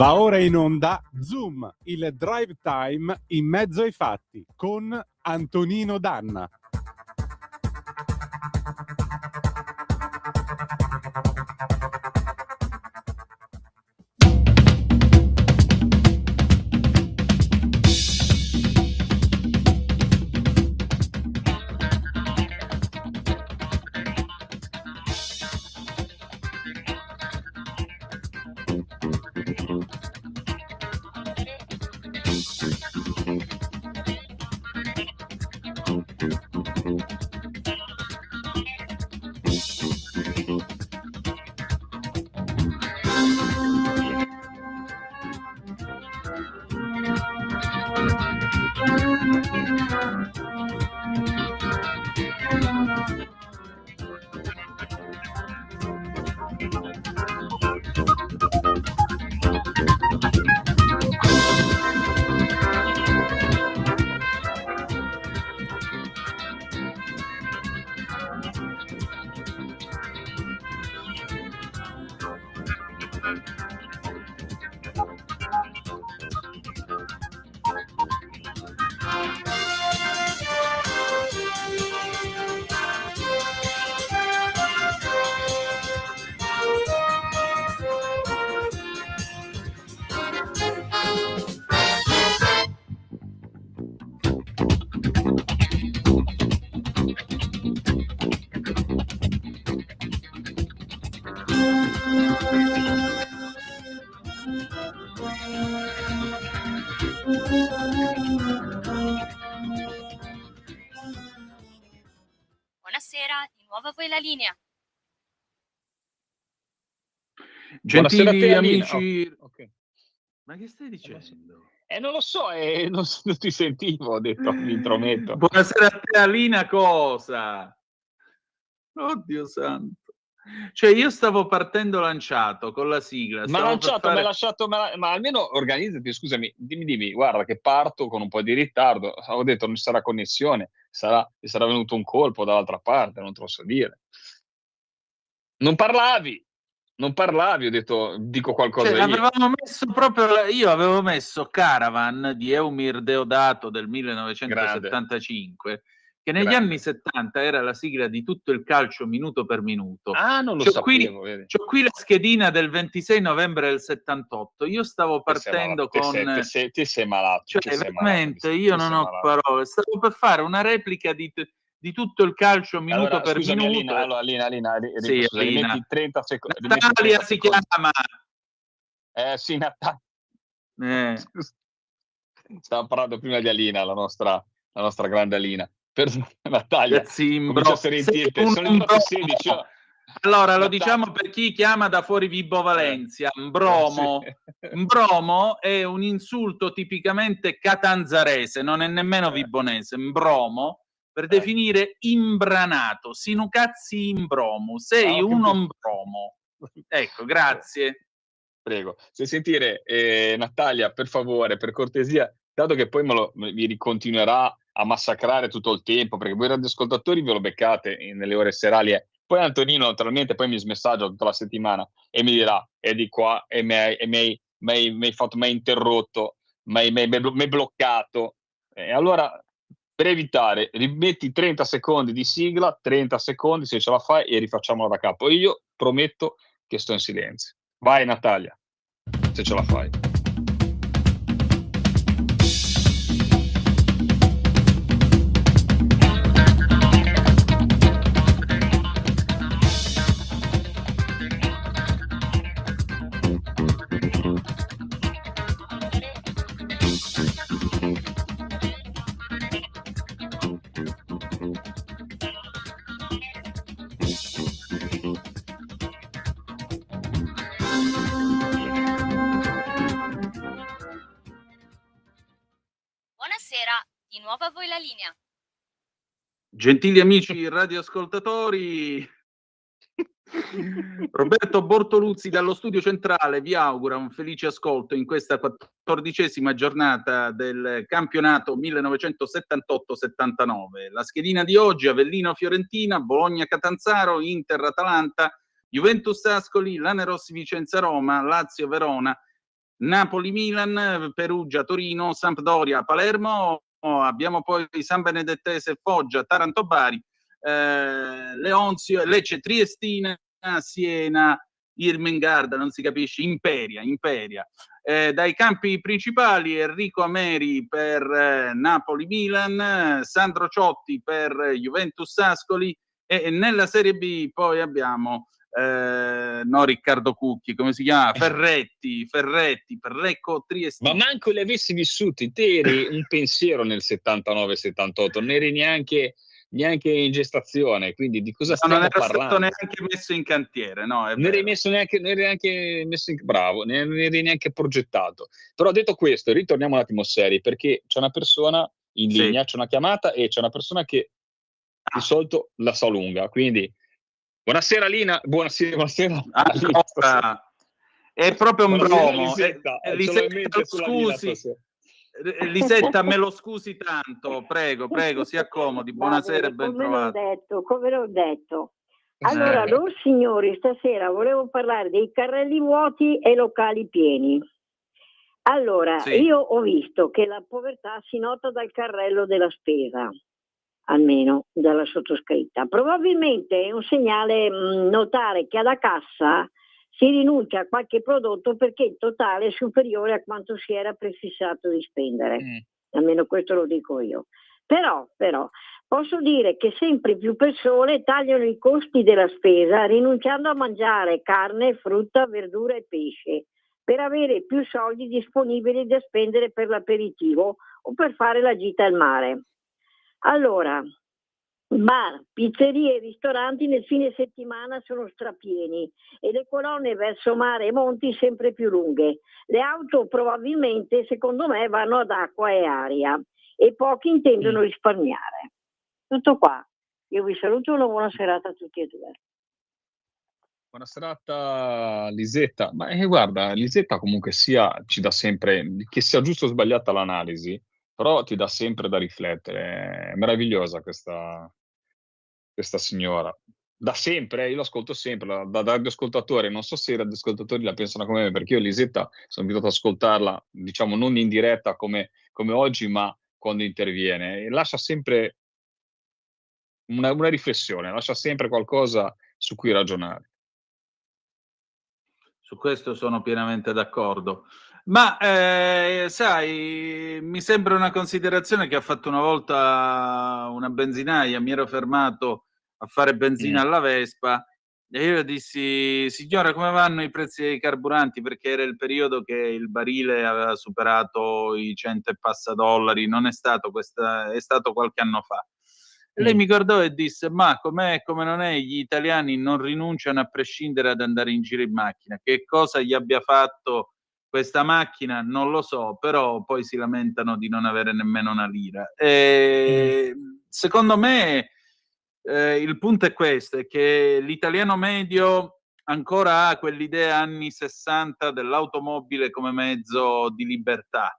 Va ora in onda Zoom, il drive time in mezzo ai fatti con Antonino Danna. Buonasera, di nuovo a voi la linea. Gentili amici, Okay. ma che stai dicendo? Non lo so, non ti sentivo, ho detto, mi intrometto. Buonasera a te Alina, cosa? Oddio santo. Cioè io stavo partendo lanciato con la sigla. Ma lanciato, mi hai lasciato, ma almeno organizzati, scusami, dimmi, guarda che parto con un po' di ritardo, ho detto non ci sarà connessione, ti sarà venuto un colpo dall'altra parte, non te lo so dire. Non parlavi, ho detto, dico qualcosa Cioè, io. avevamo messo proprio, io avevo messo Caravan di Eumir Deodato del 1975, che negli anni 70 era la sigla di tutto il calcio minuto per minuto. Ah, non lo sapevo, vedi. C'ho qui la schedina del 26 novembre del 78. Io stavo partendo con... Ti sei malato. Cioè, veramente, io non ho parole. Stavo per fare una replica di tutto il calcio minuto per minuto. Alina, sì, scusa, rimetti 30 secondi. Natalia si chiama. Sì, Natalia. Stavo parlando prima di Alina, la nostra grande Alina. Per Natalia, comincia a sentire. Sono le 16. Allora, lo diciamo per chi chiama da fuori Vibo Valencia. Mbromo. Mbromo è un insulto tipicamente catanzarese, non è nemmeno vibonese. Mbromo, per definire imbranato. Sinucazzi imbromo. Sei uno mbromo. Ecco, grazie. Prego. Se sentire, Natalia, per favore, per cortesia, dato che poi vi ricontinuerà a massacrare tutto il tempo, perché voi radioascoltatori ve lo beccate nelle ore serali. Poi Antonino, naturalmente, poi mi smessaggia tutta la settimana e mi dirà, è di qua, e mi hai interrotto, mi hai bloccato. Allora, per evitare, rimetti 30 secondi di sigla, 30 secondi, se ce la fai, e rifacciamola da capo. Io prometto che sto in silenzio. Vai Natalia, se ce la fai. Buonasera, di nuovo a voi la linea. Gentili amici radioascoltatori, Roberto Bortoluzzi dallo studio centrale vi augura un felice ascolto in questa 14ª giornata del campionato 1978-79. La schedina di oggi: Avellino-Fiorentina, Bologna-Catanzaro, Inter-Atalanta, Juventus-Ascoli, Lanerossi-Vicenza-Roma, Lazio-Verona, Napoli-Milan, Perugia-Torino, Sampdoria-Palermo, abbiamo poi San Benedettese-Foggia, Taranto-Bari, Leonzio, Lecce-Triestina, Siena, Irmengarda, non si capisce, Imperia. Dai campi principali Enrico Ameri per Napoli-Milan, Sandro Ciotti per Juventus-Ascoli, e nella Serie B poi abbiamo no Riccardo Cucchi, come si chiama? Ferretti per Lecco Triestina. Ma manco li avessi vissuti, te eri un pensiero nel 79-78, non eri neanche in gestazione, quindi di cosa stiamo parlando? Non ero stato neanche messo in cantiere, no? Non eri neanche messo in bravo, non eri neanche progettato. Però detto questo, ritorniamo un attimo seri, perché c'è una persona in linea, c'è una chiamata e c'è una persona che di solito la so lunga, quindi buonasera Lina, buonasera. È proprio un bromo. Lisetta, scusi. Lisetta, me lo scusi tanto, prego, si accomodi. Buonasera e ben trovato. Come l'ho detto. Allora, loro signori, stasera volevo parlare dei carrelli vuoti e locali pieni. Allora, io ho visto che la povertà si nota dal carrello della spesa, almeno dalla sottoscritta. Probabilmente è un segnale notare che alla cassa si rinuncia a qualche prodotto perché il totale è superiore a quanto si era prefissato di spendere. Almeno questo lo dico io. Però posso dire che sempre più persone tagliano i costi della spesa rinunciando a mangiare carne, frutta, verdura e pesce per avere più soldi disponibili da spendere per l'aperitivo o per fare la gita al mare. Allora, bar, pizzerie e ristoranti nel fine settimana sono strapieni e le colonne verso mare e monti sempre più lunghe. Le auto probabilmente, secondo me, vanno ad acqua e aria e pochi intendono risparmiare. Tutto qua. Io vi saluto e una buona serata a tutti e due. Buona serata Lisetta. Ma guarda, Lisetta comunque ci dà sempre, che sia giusto o sbagliata l'analisi, però ti dà sempre da riflettere. È meravigliosa questa signora. Da sempre, io l'ascolto sempre, da radioascoltatore. Non so se i radioascoltatori la pensano come me, perché io Lisetta sono abituato ad ascoltarla, diciamo, non in diretta come oggi, ma quando interviene. E lascia sempre una riflessione, lascia sempre qualcosa su cui ragionare. Su questo sono pienamente d'accordo. Ma sai, mi sembra una considerazione che ha fatto una volta una benzinaia. Mi ero fermato a fare benzina alla Vespa e io dissi: signora, come vanno i prezzi dei carburanti? Perché era il periodo che il barile aveva superato i 100 e passa dollari. Non è stato è stato qualche anno fa. Lei mi guardò e disse: ma com'è, come non è, gli italiani non rinunciano a prescindere ad andare in giro in macchina. Che cosa gli abbia fatto questa macchina non lo so, però poi si lamentano di non avere nemmeno una lira. Secondo me il punto è questo, è che l'italiano medio ancora ha quell'idea anni 60 dell'automobile come mezzo di libertà.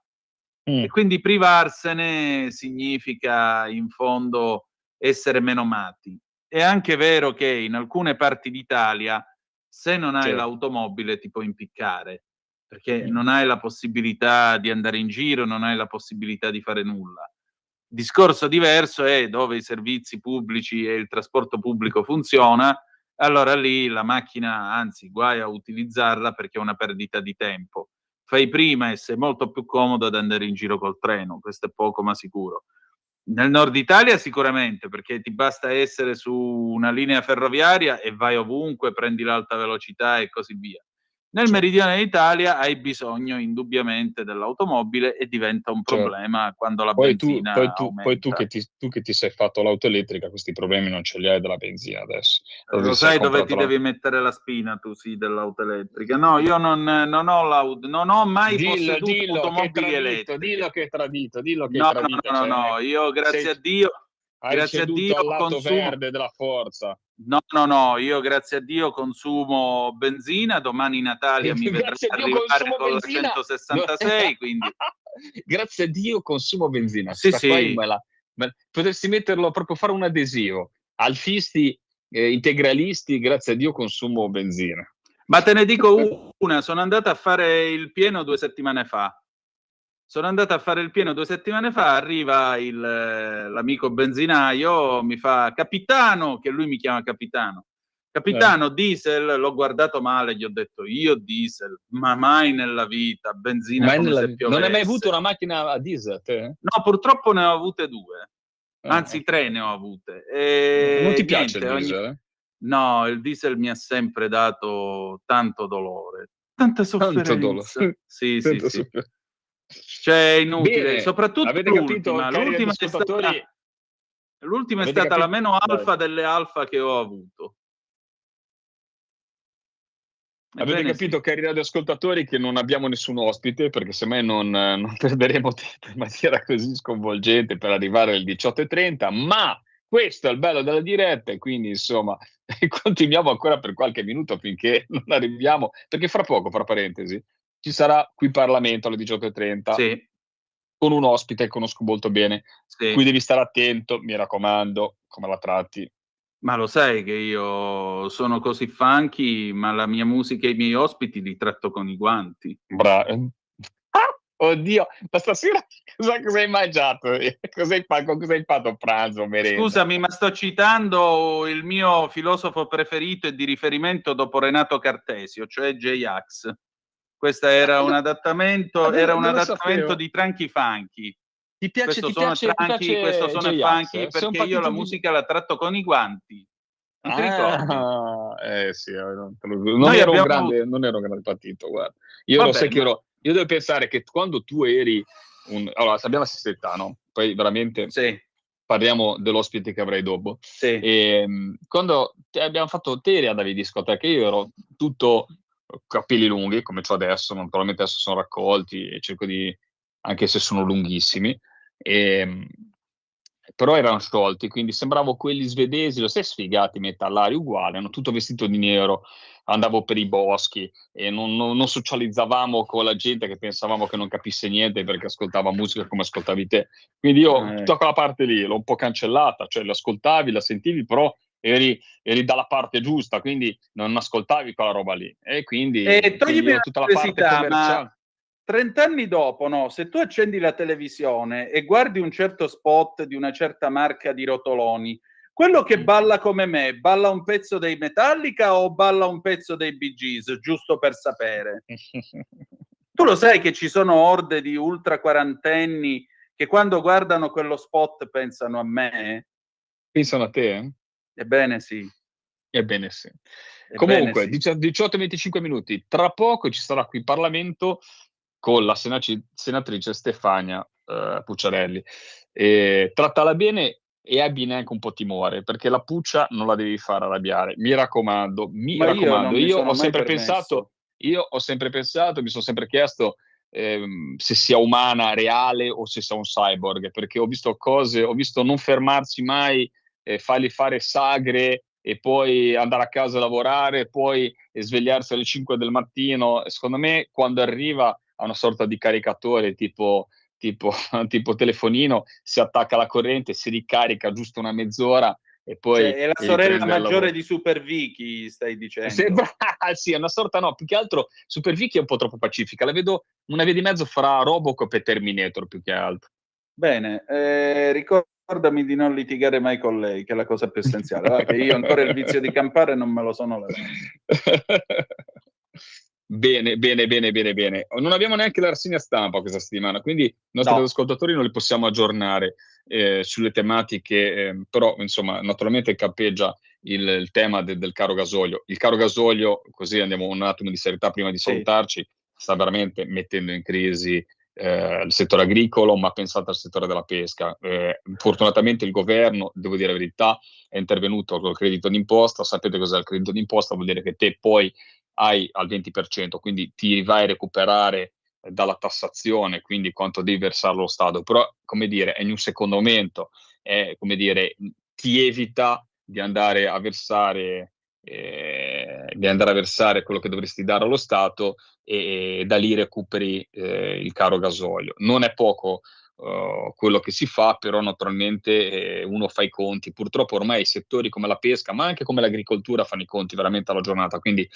E quindi privarsene significa in fondo essere menomati. È anche vero che in alcune parti d'Italia, se non hai l'automobile, ti puoi impiccare, perché non hai la possibilità di andare in giro, non hai la possibilità di fare nulla. Discorso diverso è dove i servizi pubblici e il trasporto pubblico funziona, allora lì la macchina, anzi, guai a utilizzarla perché è una perdita di tempo. Fai prima e sei molto più comodo ad andare in giro col treno, questo è poco ma sicuro. Nel nord Italia sicuramente, perché ti basta essere su una linea ferroviaria e vai ovunque, prendi l'alta velocità e così via. Nel meridione d'Italia hai bisogno indubbiamente dell'automobile e diventa un problema quando la benzina aumenta. Poi tu che ti sei fatto l'auto elettrica, questi problemi non ce li hai della benzina adesso. Lo sai dove ti devi mettere la spina tu, sì, dell'auto elettrica? No, io non ho mai posseduto automobili elettriche. Dillo che è tradito. No, io grazie a Dio al lato verde della forza. No, io grazie a Dio consumo benzina, domani Natalia mi vedrà arrivare con la 166, quindi... Grazie a Dio consumo benzina. Sì. Potresti metterlo, proprio fare un adesivo. Alfisti, integralisti, grazie a Dio consumo benzina. Ma te ne dico una, sono andato a fare il pieno 2 settimane fa. Arriva l'amico benzinaio, mi fa capitano, che lui mi chiama capitano. Capitano, diesel, l'ho guardato male, gli ho detto io diesel, ma mai nella vita, benzina come se piovesse. Non hai mai avuto una macchina a diesel? Te? No, purtroppo ne ho avute 2, anzi 3 ne ho avute. Non ti piace il diesel? No, il diesel mi ha sempre dato tanto dolore, tanta sofferenza. Sì. Cioè, è inutile, bene, soprattutto avete l'ultima. Capito, l'ultima è stata la meno alfa delle alfa che ho avuto. Avete capito, cari radioascoltatori, che non abbiamo nessun ospite, perché semmai non perderemo tempo in maniera così sconvolgente per arrivare alle 18:30, ma questo è il bello della diretta e quindi insomma continuiamo ancora per qualche minuto finché non arriviamo, perché fra poco, fra parentesi, ci sarà qui Parlamento alle 18:30 sì. con un ospite che conosco molto bene, sì. Cui devi stare attento, mi raccomando, come la tratti. Ma lo sai che io sono così funky, ma la mia musica e i miei ospiti li tratto con i guanti. Bravo. Oddio, ma stasera cosa hai mangiato? Cosa hai fatto a pranzo, merenda? Scusami, ma sto citando il mio filosofo preferito e di riferimento dopo Renato Cartesio, cioè J-Ax. Questo era un adattamento, di Tranchi Funky. Ti piace, questo sono funky perché io la musica la tratto con i guanti. Non ti ricordi? Sì, non ero un grande partito, guarda. Io devo pensare che quando tu eri allora, abbiamo la stessa età, no? Poi veramente parliamo dell'ospite che avrai dopo. Sì. E, quando abbiamo fatto te andavi in discoteca, io ero tutto capelli lunghi, come c'ho adesso, naturalmente adesso sono raccolti e cerco di, anche se sono lunghissimi, però erano sciolti, quindi sembravo quelli svedesi, lo sai, sfigati metallari uguali, hanno tutto vestito di nero, andavo per i boschi e non socializzavamo con la gente che pensavamo che non capisse niente perché ascoltava musica come ascoltavi te, quindi io tutta quella parte lì l'ho un po' cancellata, cioè l'ascoltavi, la sentivi, però eri dalla parte giusta, quindi non ascoltavi quella roba lì e quindi tutta la parte commerciale. 30 anni dopo, no, se tu accendi la televisione e guardi un certo spot di una certa marca di rotoloni, quello che balla come me, balla un pezzo dei Metallica o balla un pezzo dei Bee Gees, giusto per sapere? Tu lo sai che ci sono orde di ultra quarantenni che quando guardano quello spot pensano a me? Pensano a te? Ebbene sì. Ebbene sì. Comunque, 18-25 minuti, tra poco ci sarà qui in Parlamento con la senatrice Stefania Pucciarelli. Trattala bene e abbi neanche un po' timore, perché la Puccia non la devi fare arrabbiare. Mi raccomando. Io ho sempre pensato, mi sono sempre chiesto se sia umana, reale o se sia un cyborg, perché ho visto non fermarsi mai, fargli fare sagre e poi andare a casa a lavorare, poi svegliarsi alle 5 del mattino. Secondo me, quando arriva a una sorta di caricatore tipo telefonino, si attacca alla corrente, si ricarica giusto una mezz'ora e poi è la sorella maggiore di Super Vicky, stai dicendo? Sì, è una sorta, no, più che altro Super Vicky è un po' troppo pacifica, la vedo una via di mezzo fra Robocop e Terminator più che altro. Bene, ricordami di non litigare mai con lei, che è la cosa più essenziale. Che io ancora il vizio di campare non me lo sono levato. Bene. Non abbiamo neanche la rassegna stampa questa settimana, quindi i nostri ascoltatori non li possiamo aggiornare sulle tematiche, però insomma naturalmente campeggia il tema del caro gasolio. Il caro gasolio, così andiamo un attimo di serietà prima di salutarci, sta veramente mettendo in crisi il settore agricolo, ma pensate al settore della pesca. Fortunatamente il governo, devo dire la verità, è intervenuto col credito d'imposta. Sapete cos'è il credito d'imposta? Vuol dire che te poi hai al 20%, quindi ti vai a recuperare dalla tassazione, quindi quanto devi versare lo Stato, però come dire, è in un secondo momento, come dire, ti evita di andare a versare quello che dovresti dare allo Stato e da lì recuperi il caro gasolio. Non è poco quello che si fa, però naturalmente uno fa i conti. Purtroppo ormai i settori come la pesca, ma anche come l'agricoltura, fanno i conti veramente alla giornata, quindi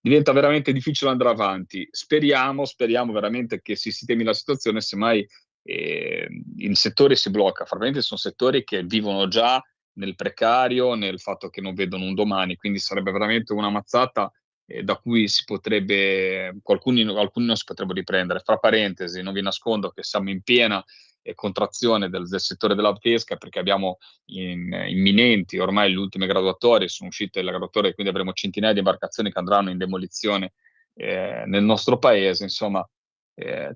diventa veramente difficile andare avanti. Speriamo veramente che si sistemi la situazione, semmai il settore si blocca. Francamente sono settori che vivono già nel precario, nel fatto che non vedono un domani, quindi sarebbe veramente una mazzata da cui si potrebbe, alcuni non si potrebbero riprendere. Fra parentesi, non vi nascondo che siamo in piena contrazione del settore della pesca, perché abbiamo imminenti ormai le ultime graduatorie, sono uscite le graduatorie, quindi avremo centinaia di imbarcazioni che andranno in demolizione nel nostro paese, insomma.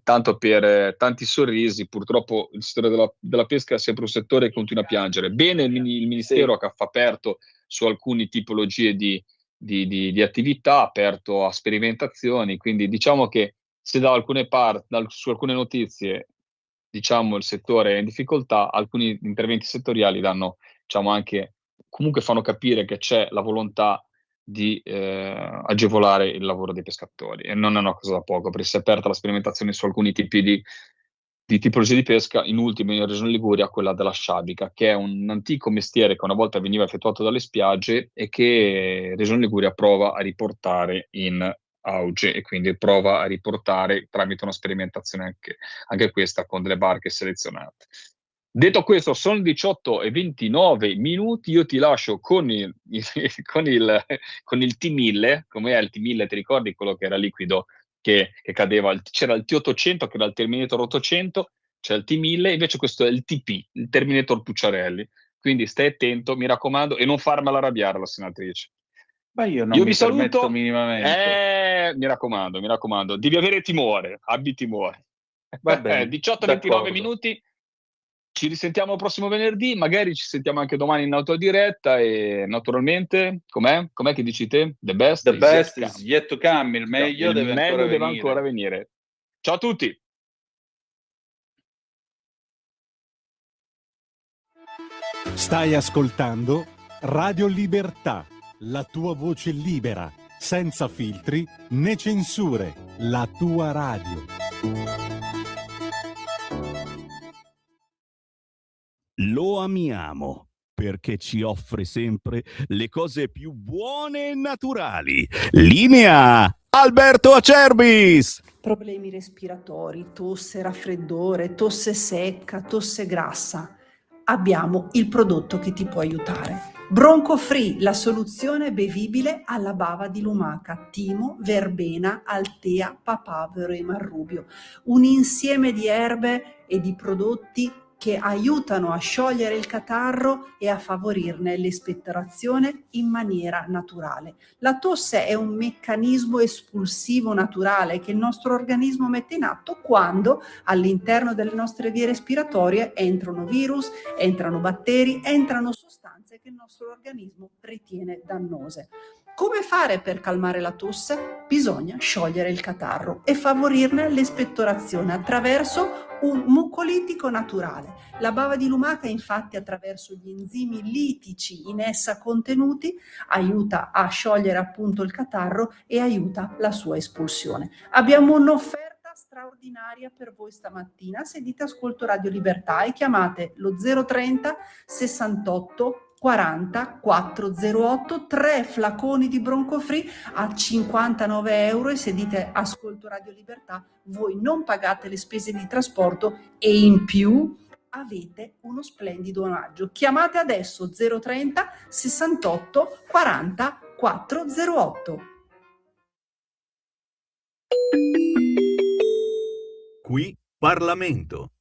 Tanto per tanti sorrisi, purtroppo il settore della pesca è sempre un settore che continua a piangere. Bene il Ministero che ha aperto su alcune tipologie di attività, aperto a sperimentazioni, quindi diciamo che se da alcune su alcune notizie diciamo il settore è in difficoltà, alcuni interventi settoriali danno, diciamo, anche, comunque fanno capire che c'è la volontà di agevolare il lavoro dei pescatori, e non è una cosa da poco, perché si è aperta la sperimentazione su alcuni tipi di tipologie di pesca, in ultimo in Regione Liguria quella della sciabica, che è un antico mestiere che una volta veniva effettuato dalle spiagge e che Regione Liguria prova a riportare in auge, e quindi prova a riportare tramite una sperimentazione anche questa con delle barche selezionate. Detto questo, sono 18:29, io ti lascio con il T1000. Com'è il T1000? Ti ricordi quello che era liquido che cadeva? C'era il T800 che era il Terminator 800, c'è il T1000, invece questo è il TP, il Terminator Pucciarelli. Quindi stai attento, mi raccomando, e non farmela arrabbiare la senatrice. Ma io non mi vi saluto permetto minimamente. mi raccomando, devi avere timore, abbi timore. Va bene, 18:29 minuti, ci risentiamo il prossimo venerdì, magari ci sentiamo anche domani in autodiretta, e naturalmente, com'è che dici te? The best is yet to come, il meglio deve ancora venire. Ciao a tutti! Stai ascoltando Radio Libertà, la tua voce libera, senza filtri né censure, la tua radio. Lo amiamo perché ci offre sempre le cose più buone e naturali. Linea Alberto Acerbis! Problemi respiratori, tosse, raffreddore, tosse secca, tosse grassa. Abbiamo il prodotto che ti può aiutare. Bronco Free, la soluzione bevibile alla bava di lumaca, timo, verbena, altea, papavero e marrubio. Un insieme di erbe e di prodotti che aiutano a sciogliere il catarro e a favorirne l'espettorazione in maniera naturale. La tosse è un meccanismo espulsivo naturale che il nostro organismo mette in atto quando all'interno delle nostre vie respiratorie entrano virus, entrano batteri, entrano sostanze che il nostro organismo ritiene dannose. Come fare per calmare la tosse? Bisogna sciogliere il catarro e favorirne l'espettorazione attraverso un mucolitico naturale. La bava di lumaca, infatti, attraverso gli enzimi litici in essa contenuti, aiuta a sciogliere appunto il catarro e aiuta la sua espulsione. Abbiamo un'offerta straordinaria per voi stamattina. Se dite ascolto Radio Libertà e chiamate lo 030 68 40 408, 3 flaconi di Bronco Free a 59 euro, e se dite ascolto Radio Libertà voi non pagate le spese di trasporto e in più avete uno splendido omaggio. Chiamate adesso 030 68 40 408. Qui Parlamento.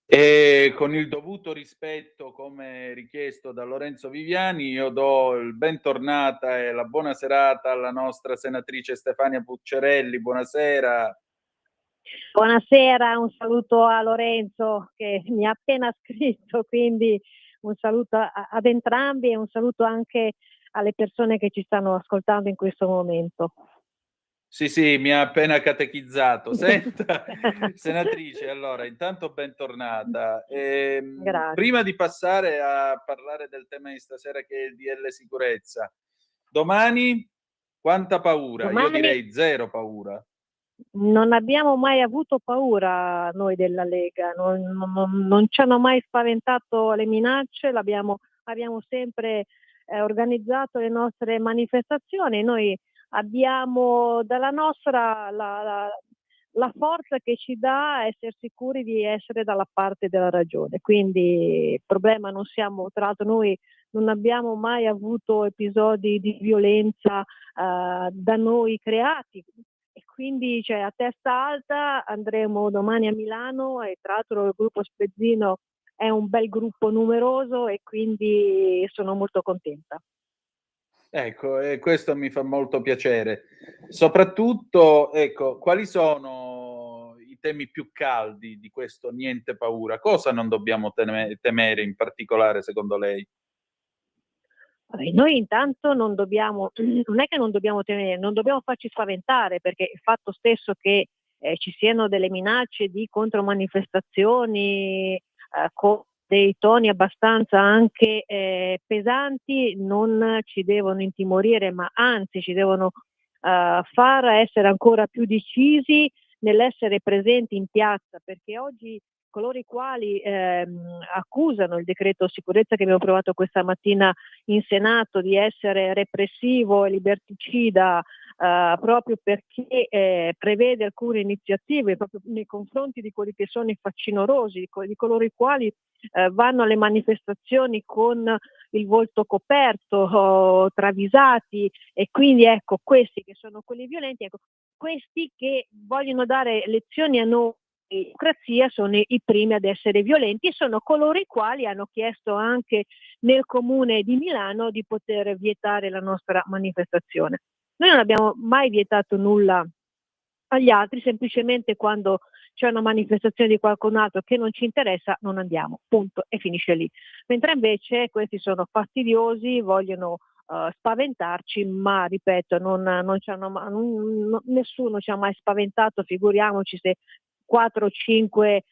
E con il dovuto rispetto, come richiesto da Lorenzo Viviani, io do il bentornata e la buona serata alla nostra senatrice Stefania Pucciarelli. Buonasera. Buonasera, un saluto a Lorenzo che mi ha appena scritto, quindi un saluto ad entrambi e un saluto anche alle persone che ci stanno ascoltando in questo momento. Sì, mi ha appena catechizzato. Senta, senatrice, allora, intanto bentornata. Prima di passare a parlare del tema di stasera, che è il DL sicurezza, domani quanta paura? Io direi zero paura. non abbiamo mai avuto paura noi della Lega, non ci hanno mai spaventato le minacce, abbiamo sempre organizzato le nostre manifestazioni. Noi abbiamo dalla nostra la forza che ci dà essere sicuri di essere dalla parte della ragione. Quindi il problema non siamo, tra l'altro noi non abbiamo mai avuto episodi di violenza da noi creati. E quindi a testa alta andremo domani a Milano, e tra l'altro il gruppo Spezzino è un bel gruppo numeroso e quindi sono molto contenta. Ecco, e questo mi fa molto piacere. Soprattutto, ecco, quali sono i temi più caldi di questo niente paura? Cosa non dobbiamo temere in particolare, secondo lei? Noi intanto non è che non dobbiamo temere, non dobbiamo farci spaventare, perché il fatto stesso che ci siano delle minacce di contromanifestazioni con dei toni abbastanza anche pesanti non ci devono intimorire, ma anzi ci devono far essere ancora più decisi nell'essere presenti in piazza, perché oggi coloro i quali accusano il decreto sicurezza che abbiamo approvato questa mattina in Senato di essere repressivo e liberticida proprio perché prevede alcune iniziative proprio nei confronti di quelli che sono i facinorosi, di coloro i quali vanno alle manifestazioni con il volto coperto, travisati, e quindi ecco, questi che sono quelli violenti, ecco, questi che vogliono dare lezioni a noi di democrazia sono i primi ad essere violenti, e sono coloro i quali hanno chiesto anche nel comune di Milano di poter vietare la nostra manifestazione. Noi non abbiamo mai vietato nulla agli altri, semplicemente quando c'è una manifestazione di qualcun altro che non ci interessa non andiamo, punto, e finisce lì. Mentre invece questi sono fastidiosi, vogliono spaventarci, ma ripeto, nessuno ci ha mai spaventato, figuriamoci se 4 o 5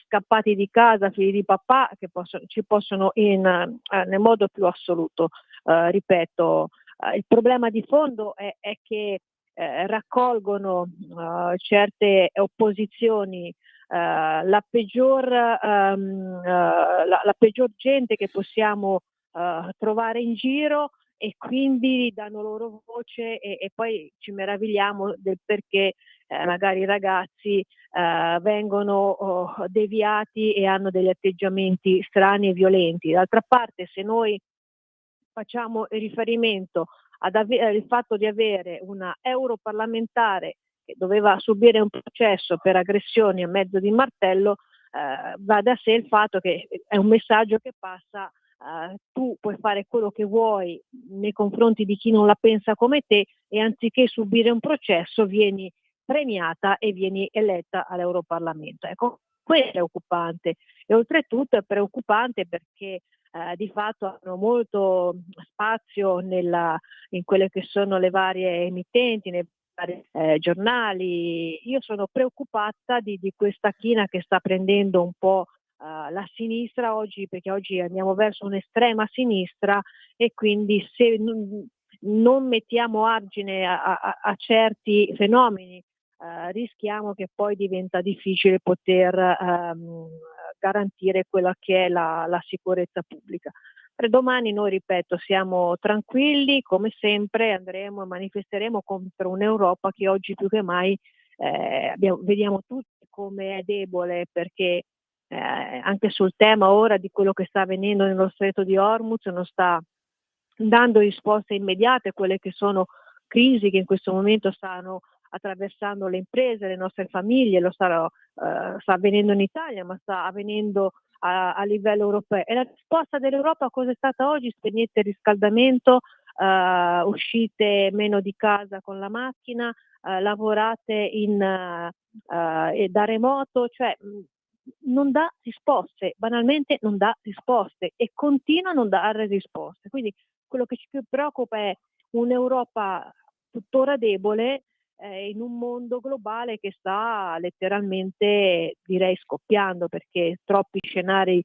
scappati di casa, figli di papà, che ci possono nel modo più assoluto, ripeto, il problema di fondo è che raccolgono certe opposizioni la peggior gente che possiamo trovare in giro, e quindi danno loro voce, e poi ci meravigliamo del perché magari i ragazzi vengono deviati e hanno degli atteggiamenti strani e violenti. D'altra parte, se noi facciamo riferimento al fatto di avere una europarlamentare che doveva subire un processo per aggressioni a mezzo di martello, va da sé il fatto che è un messaggio che passa: tu puoi fare quello che vuoi nei confronti di chi non la pensa come te, e anziché subire un processo vieni premiata e vieni eletta all'Europarlamento. Ecco, questo è preoccupante, e oltretutto è preoccupante perché di fatto hanno molto spazio in quelle che sono le varie emittenti, nei vari giornali. Io sono preoccupata di questa china che sta prendendo un po' la sinistra oggi, perché oggi andiamo verso un'estrema sinistra, e quindi se non mettiamo argine a certi fenomeni rischiamo che poi diventa difficile poter garantire quella che è la sicurezza pubblica. Per domani noi, ripeto, siamo tranquilli, come sempre andremo e manifesteremo contro un'Europa che oggi più che mai vediamo tutti come è debole, perché anche sul tema ora di quello che sta avvenendo nello stretto di Hormuz non sta dando risposte immediate a quelle che sono crisi che in questo momento stanno attraversando le imprese, le nostre famiglie, sta avvenendo in Italia, ma sta avvenendo a livello europeo. E la risposta dell'Europa cosa è stata oggi? Spegnete il riscaldamento, uscite meno di casa con la macchina, lavorate da remoto, cioè non dà risposte, banalmente non dà risposte, e continua a non dare risposte. Quindi quello che ci più preoccupa è un'Europa tuttora debole in un mondo globale che sta letteralmente, direi, scoppiando, perché troppi scenari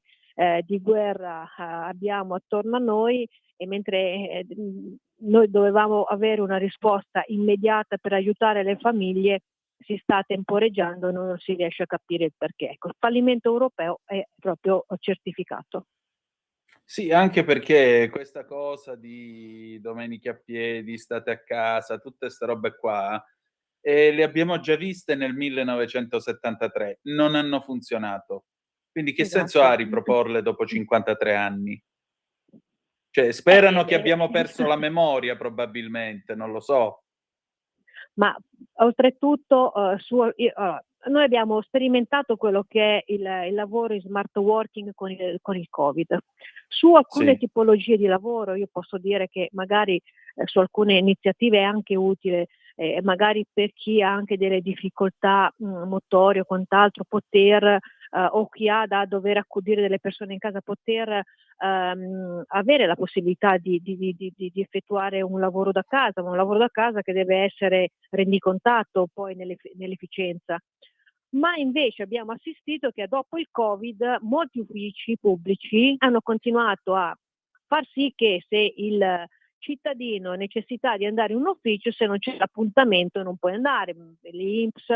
di guerra abbiamo attorno a noi, e mentre noi dovevamo avere una risposta immediata per aiutare le famiglie, si sta temporeggiando, non si riesce a capire il perché. Ecco, il fallimento europeo è proprio certificato. Sì, anche perché questa cosa di domeniche a piedi, state a casa, tutte 'ste robe qua, le abbiamo già viste nel 1973, non hanno funzionato. Quindi che senso ha Esatto. riproporle dopo 53 anni? Cioè, sperano che abbiamo perso la memoria probabilmente, non lo so. Ma oltretutto noi abbiamo sperimentato quello che è il lavoro in smart working con il Covid. Su alcune Sì. tipologie di lavoro io posso dire che magari su alcune iniziative è anche utile, magari per chi ha anche delle difficoltà motorie o quant'altro, poter o chi ha da dover accudire delle persone in casa, poter avere la possibilità di effettuare un lavoro da casa, ma un lavoro da casa che deve essere rendicontato poi nell'efficienza. Ma invece abbiamo assistito che dopo il Covid molti uffici pubblici hanno continuato a far sì che se il cittadino ha necessità di andare in un ufficio, se non c'è l'appuntamento non puoi andare, l'INPS,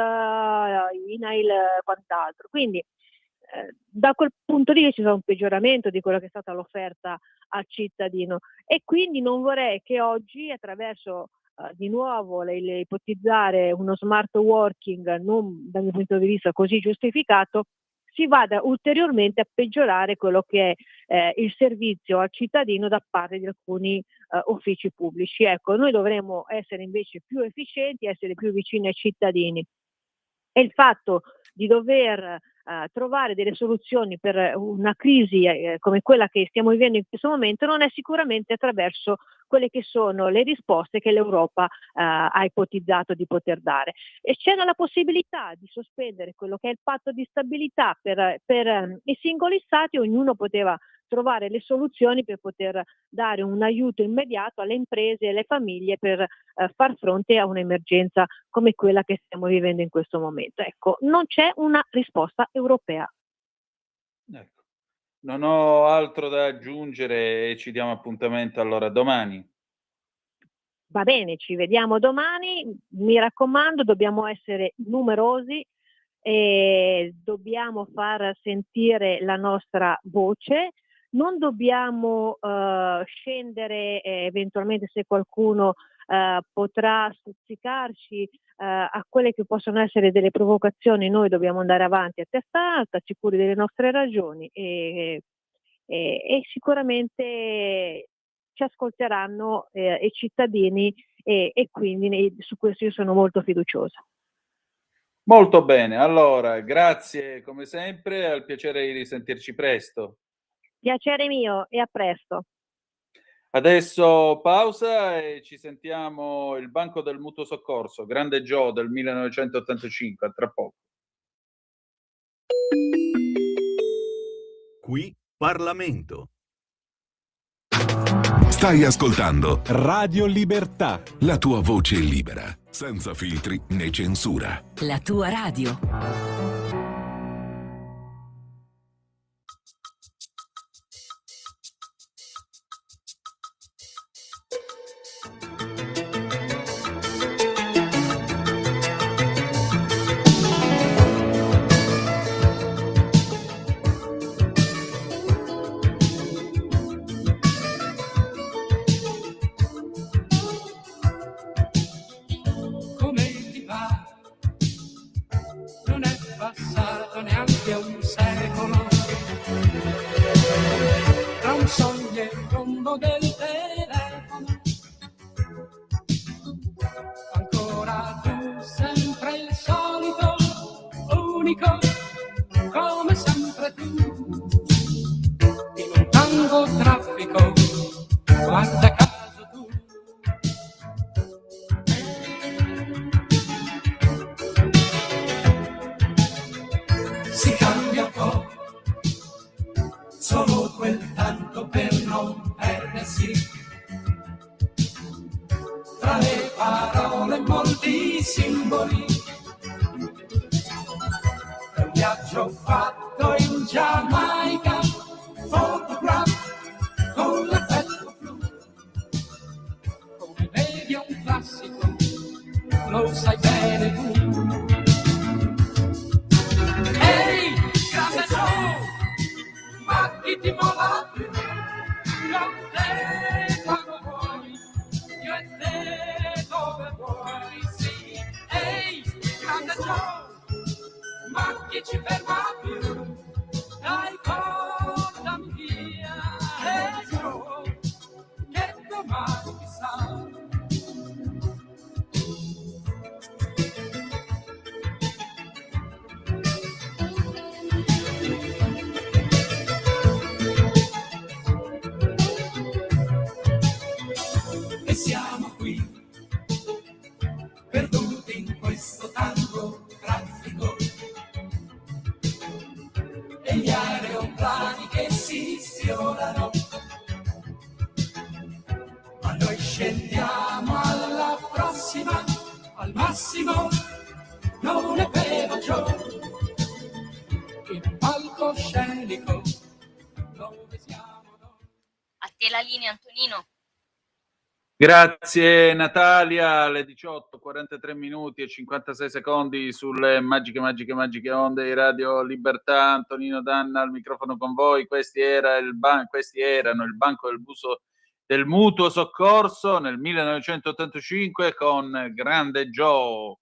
INAIL, quant'altro. Quindi da quel punto di vista c'è un peggioramento di quello che è stata l'offerta al cittadino, e quindi non vorrei che oggi, attraverso di nuovo le ipotizzare uno smart working non dal mio punto di vista così giustificato, si vada ulteriormente a peggiorare quello che è il servizio al cittadino da parte di alcuni uffici pubblici. Ecco, noi dovremmo essere invece più efficienti, essere più vicini ai cittadini, e il fatto di dover trovare delle soluzioni per una crisi come quella che stiamo vivendo in questo momento non è sicuramente attraverso quelle che sono le risposte che l'Europa ha ipotizzato di poter dare. E c'era la possibilità di sospendere quello che è il patto di stabilità per i singoli stati, ognuno poteva trovare le soluzioni per poter dare un aiuto immediato alle imprese e alle famiglie per far fronte a un'emergenza come quella che stiamo vivendo in questo momento. Ecco, non c'è una risposta europea. Ecco. Non ho altro da aggiungere e ci diamo appuntamento allora domani. Va bene, ci vediamo domani. Mi raccomando, dobbiamo essere numerosi e dobbiamo far sentire la nostra voce. Non dobbiamo scendere, eventualmente se qualcuno potrà stuzzicarci a quelle che possono essere delle provocazioni. Noi dobbiamo andare avanti a testa alta, sicuri delle nostre ragioni e sicuramente ci ascolteranno i cittadini e quindi su questo io sono molto fiduciosa. Molto bene, allora grazie come sempre, al piacere di risentirci presto. Piacere mio e a presto. Adesso pausa e ci sentiamo il Banco del Mutuo Soccorso, Grande Joe del 1985, a tra poco. Qui Parlamento. Stai ascoltando Radio Libertà. la tua voce libera, senza filtri né censura. La tua radio. Come sempre tu, in un tango traffico, guarda caso tu. Si cambia un po', solo quel tanto per non perdersi. Tra le parole molti simboli. Viaggio fatto in Giamaica, photograph con l'effetto blu. Come vedi è un classico, lo sai bene tu. mola più. Con te quando vuoi, io e te dove vuoi, sì. Ehi, grande Joe, ma chi ci ferma più? Dai, portami via, Joe, che domani chissà. E siamo qui, perduti in questo tanto traffico, e gli aeroplani che si sfiorano, ma noi scendiamo alla prossima, al massimo, non è vero Joe, il palcoscenico, dove siamo noi? A te la linea, Antonino. Grazie Natalia, alle 18, 43 minuti e 56 secondi sulle magiche onde di Radio Libertà. Antonino Danna al microfono con voi. Questi erano il Banco del Mutuo Soccorso nel 1985 con Grande Joe.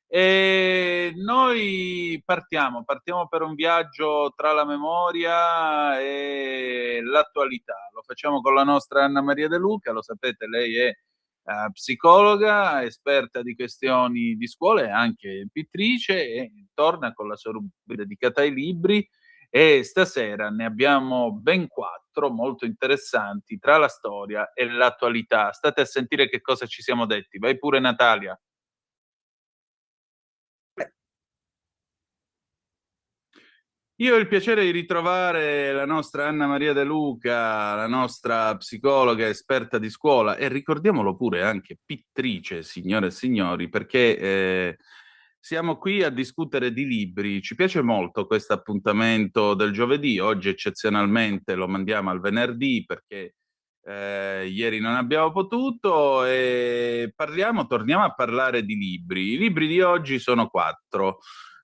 E noi partiamo per un viaggio tra la memoria e l'attualità. Lo facciamo con la nostra Anna Maria De Luca, lo sapete, lei è psicologa, esperta di questioni di scuola e anche pittrice, e torna con la sua rubrica dedicata ai libri, e stasera ne abbiamo ben 4 molto interessanti tra la storia e l'attualità. State a sentire che cosa ci siamo detti. Vai pure Natalia. Io ho il piacere di ritrovare la nostra Anna Maria De Luca, la nostra psicologa esperta di scuola, e ricordiamolo pure anche pittrice, signore e signori, perché siamo qui a discutere di libri. Ci piace molto questo appuntamento del giovedì. Oggi eccezionalmente lo mandiamo al venerdì perché ieri non abbiamo potuto, e torniamo a parlare di libri. I libri di oggi sono 4.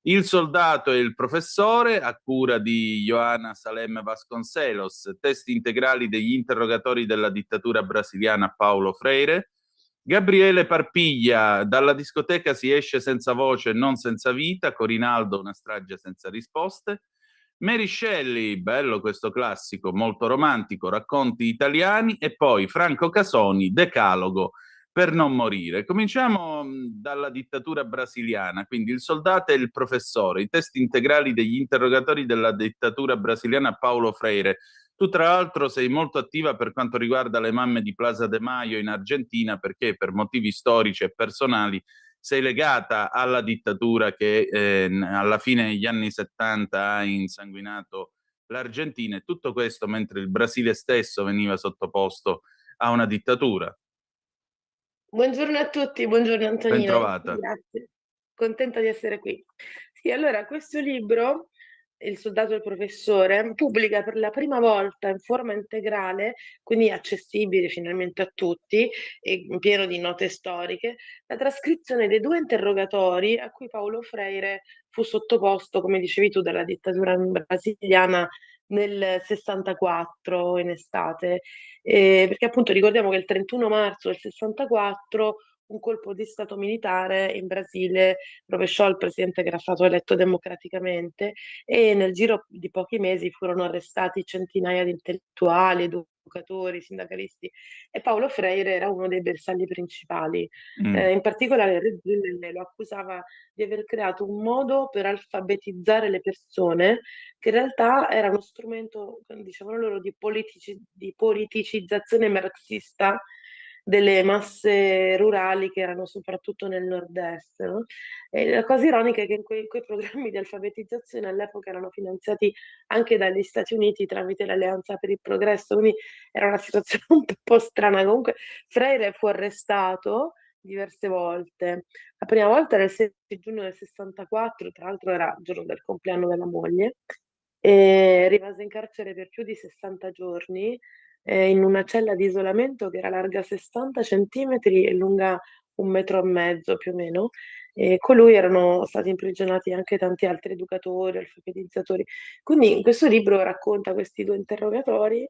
Il soldato e il professore, a cura di Joana Salem Vasconcelos, testi integrali degli interrogatori della dittatura brasiliana Paulo Freire. Gabriele Parpiglia, dalla discoteca si esce senza voce e non senza vita, Corinaldo, una strage senza risposte. Mary Shelley, bello questo classico, molto romantico, racconti italiani. E poi Franco Casoni, Decalogo, per non morire. Cominciamo dalla dittatura brasiliana, quindi il soldato e il professore, i testi integrali degli interrogatori della dittatura brasiliana Paulo Freire. Tu tra l'altro sei molto attiva per quanto riguarda le mamme di Plaza de Mayo in Argentina, perché per motivi storici e personali sei legata alla dittatura che alla fine degli anni 70 ha insanguinato l'Argentina, e tutto questo mentre il Brasile stesso veniva sottoposto a una dittatura. Buongiorno a tutti, buongiorno Antonino. Ben trovata. Grazie, contenta di essere qui. Sì, allora questo libro, Il soldato e il professore, pubblica per la prima volta in forma integrale, quindi accessibile finalmente a tutti e pieno di note storiche, la trascrizione dei 2 interrogatori a cui Paulo Freire fu sottoposto, come dicevi tu, dalla dittatura brasiliana nel 64 in estate, perché appunto ricordiamo che il 31 marzo del 64 un colpo di stato militare in Brasile rovesciò il presidente che era stato eletto democraticamente, e nel giro di pochi mesi furono arrestati centinaia di intellettuali, educatori, sindacalisti, e Paulo Freire era uno dei bersagli principali. In particolare il regime lo accusava di aver creato un modo per alfabetizzare le persone, che in realtà era uno strumento, dicevano loro, di politicizzazione marxista delle masse rurali che erano soprattutto nel nord-est, no? E la cosa ironica è che in quei programmi di alfabetizzazione all'epoca erano finanziati anche dagli Stati Uniti tramite l'Alleanza per il Progresso, quindi era una situazione un po' strana. Comunque Freire fu arrestato diverse volte. La prima volta era il 16 giugno del 64, tra l'altro era il giorno del compleanno della moglie, e rimase in carcere per più di 60 giorni, in una cella di isolamento che era larga 60 centimetri e lunga 1,5 metri più o meno, e con lui erano stati imprigionati anche tanti altri educatori, alfabetizzatori. Quindi in questo libro racconta questi 2 interrogatori.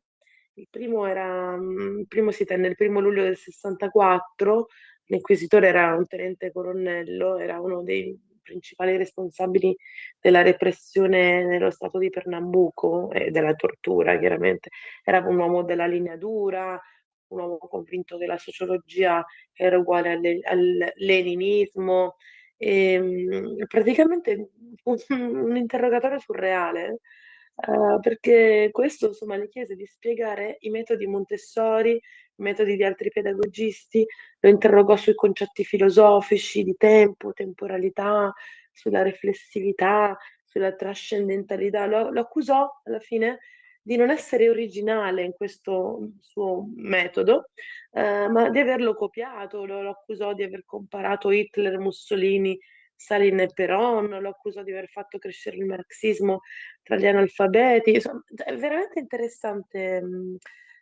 Il primo si tenne il 1° luglio del 64, l'inquisitore era un tenente colonnello, era uno dei principali responsabili della repressione nello stato di Pernambuco e della tortura, chiaramente. Era un uomo della linea dura, un uomo convinto che la sociologia era uguale al leninismo, praticamente un interrogatorio surreale, perché questo insomma gli chiese di spiegare i metodi Montessori, i metodi di altri pedagogisti, lo interrogò sui concetti filosofici di tempo, temporalità, sulla riflessività, sulla trascendentalità, lo accusò alla fine di non essere originale in questo suo metodo, ma di averlo copiato, lo accusò di aver comparato Hitler, Mussolini, Stalin e Peron, lo accusò di aver fatto crescere il marxismo tra gli analfabeti, insomma, è veramente interessante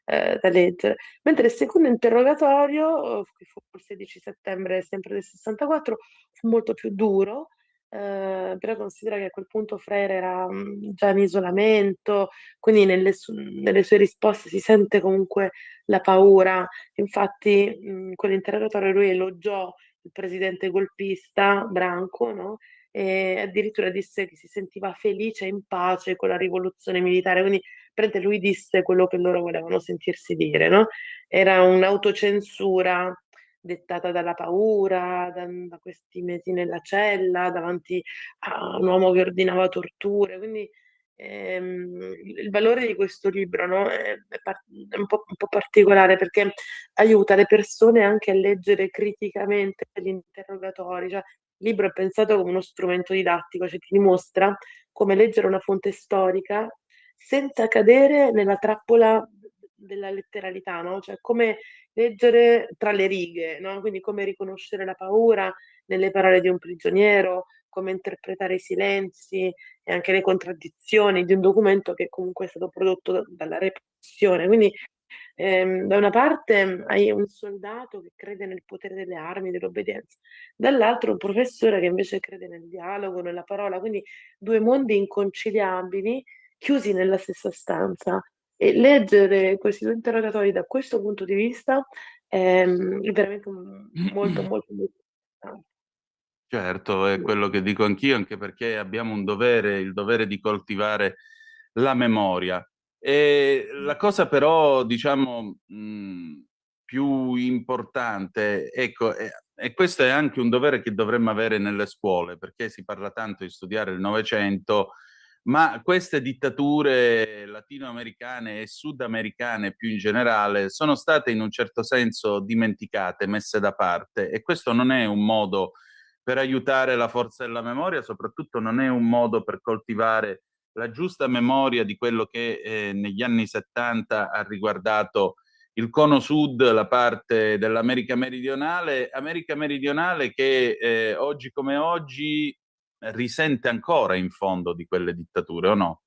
da leggere. Mentre il secondo interrogatorio, che fu il 16 settembre sempre del 64, fu molto più duro, però considera che a quel punto Freire era già in isolamento, quindi nelle sue risposte si sente comunque la paura. Infatti, in quell'interrogatorio lui elogiò il presidente golpista Branco, no? E addirittura disse che si sentiva felice e in pace con la rivoluzione militare, quindi lui disse quello che loro volevano sentirsi dire, no? Era un'autocensura dettata dalla paura, da questi mesi nella cella, davanti a un uomo che ordinava torture. Quindi il valore di questo libro, no, è un po' particolare, perché aiuta le persone anche a leggere criticamente gli interrogatori. Cioè, il libro è pensato come uno strumento didattico, cioè ti dimostra come leggere una fonte storica senza cadere nella trappola della letteralità, no? Cioè come leggere tra le righe, no? Quindi come riconoscere la paura nelle parole di un prigioniero, come interpretare i silenzi e anche le contraddizioni di un documento che comunque è stato prodotto dalla repressione. Quindi da una parte hai un soldato che crede nel potere delle armi, dell'obbedienza, dall'altro un professore che invece crede nel dialogo, nella parola, quindi 2 mondi inconciliabili chiusi nella stessa stanza. E leggere questi 2 interrogatori da questo punto di vista è veramente molto, molto, molto importante. Certo, è quello che dico anch'io, anche perché abbiamo un dovere, il dovere di coltivare la memoria. E la cosa però, diciamo, più importante, ecco, e questo è anche un dovere che dovremmo avere nelle scuole, perché si parla tanto di studiare il Novecento, ma queste dittature latinoamericane e sudamericane più in generale sono state in un certo senso dimenticate, messe da parte, e questo non è un modo per aiutare la forza della memoria, soprattutto non è un modo per coltivare la giusta memoria di quello che negli anni 70 ha riguardato il cono sud, la parte dell'America meridionale che oggi come oggi risente ancora in fondo di quelle dittature, o no?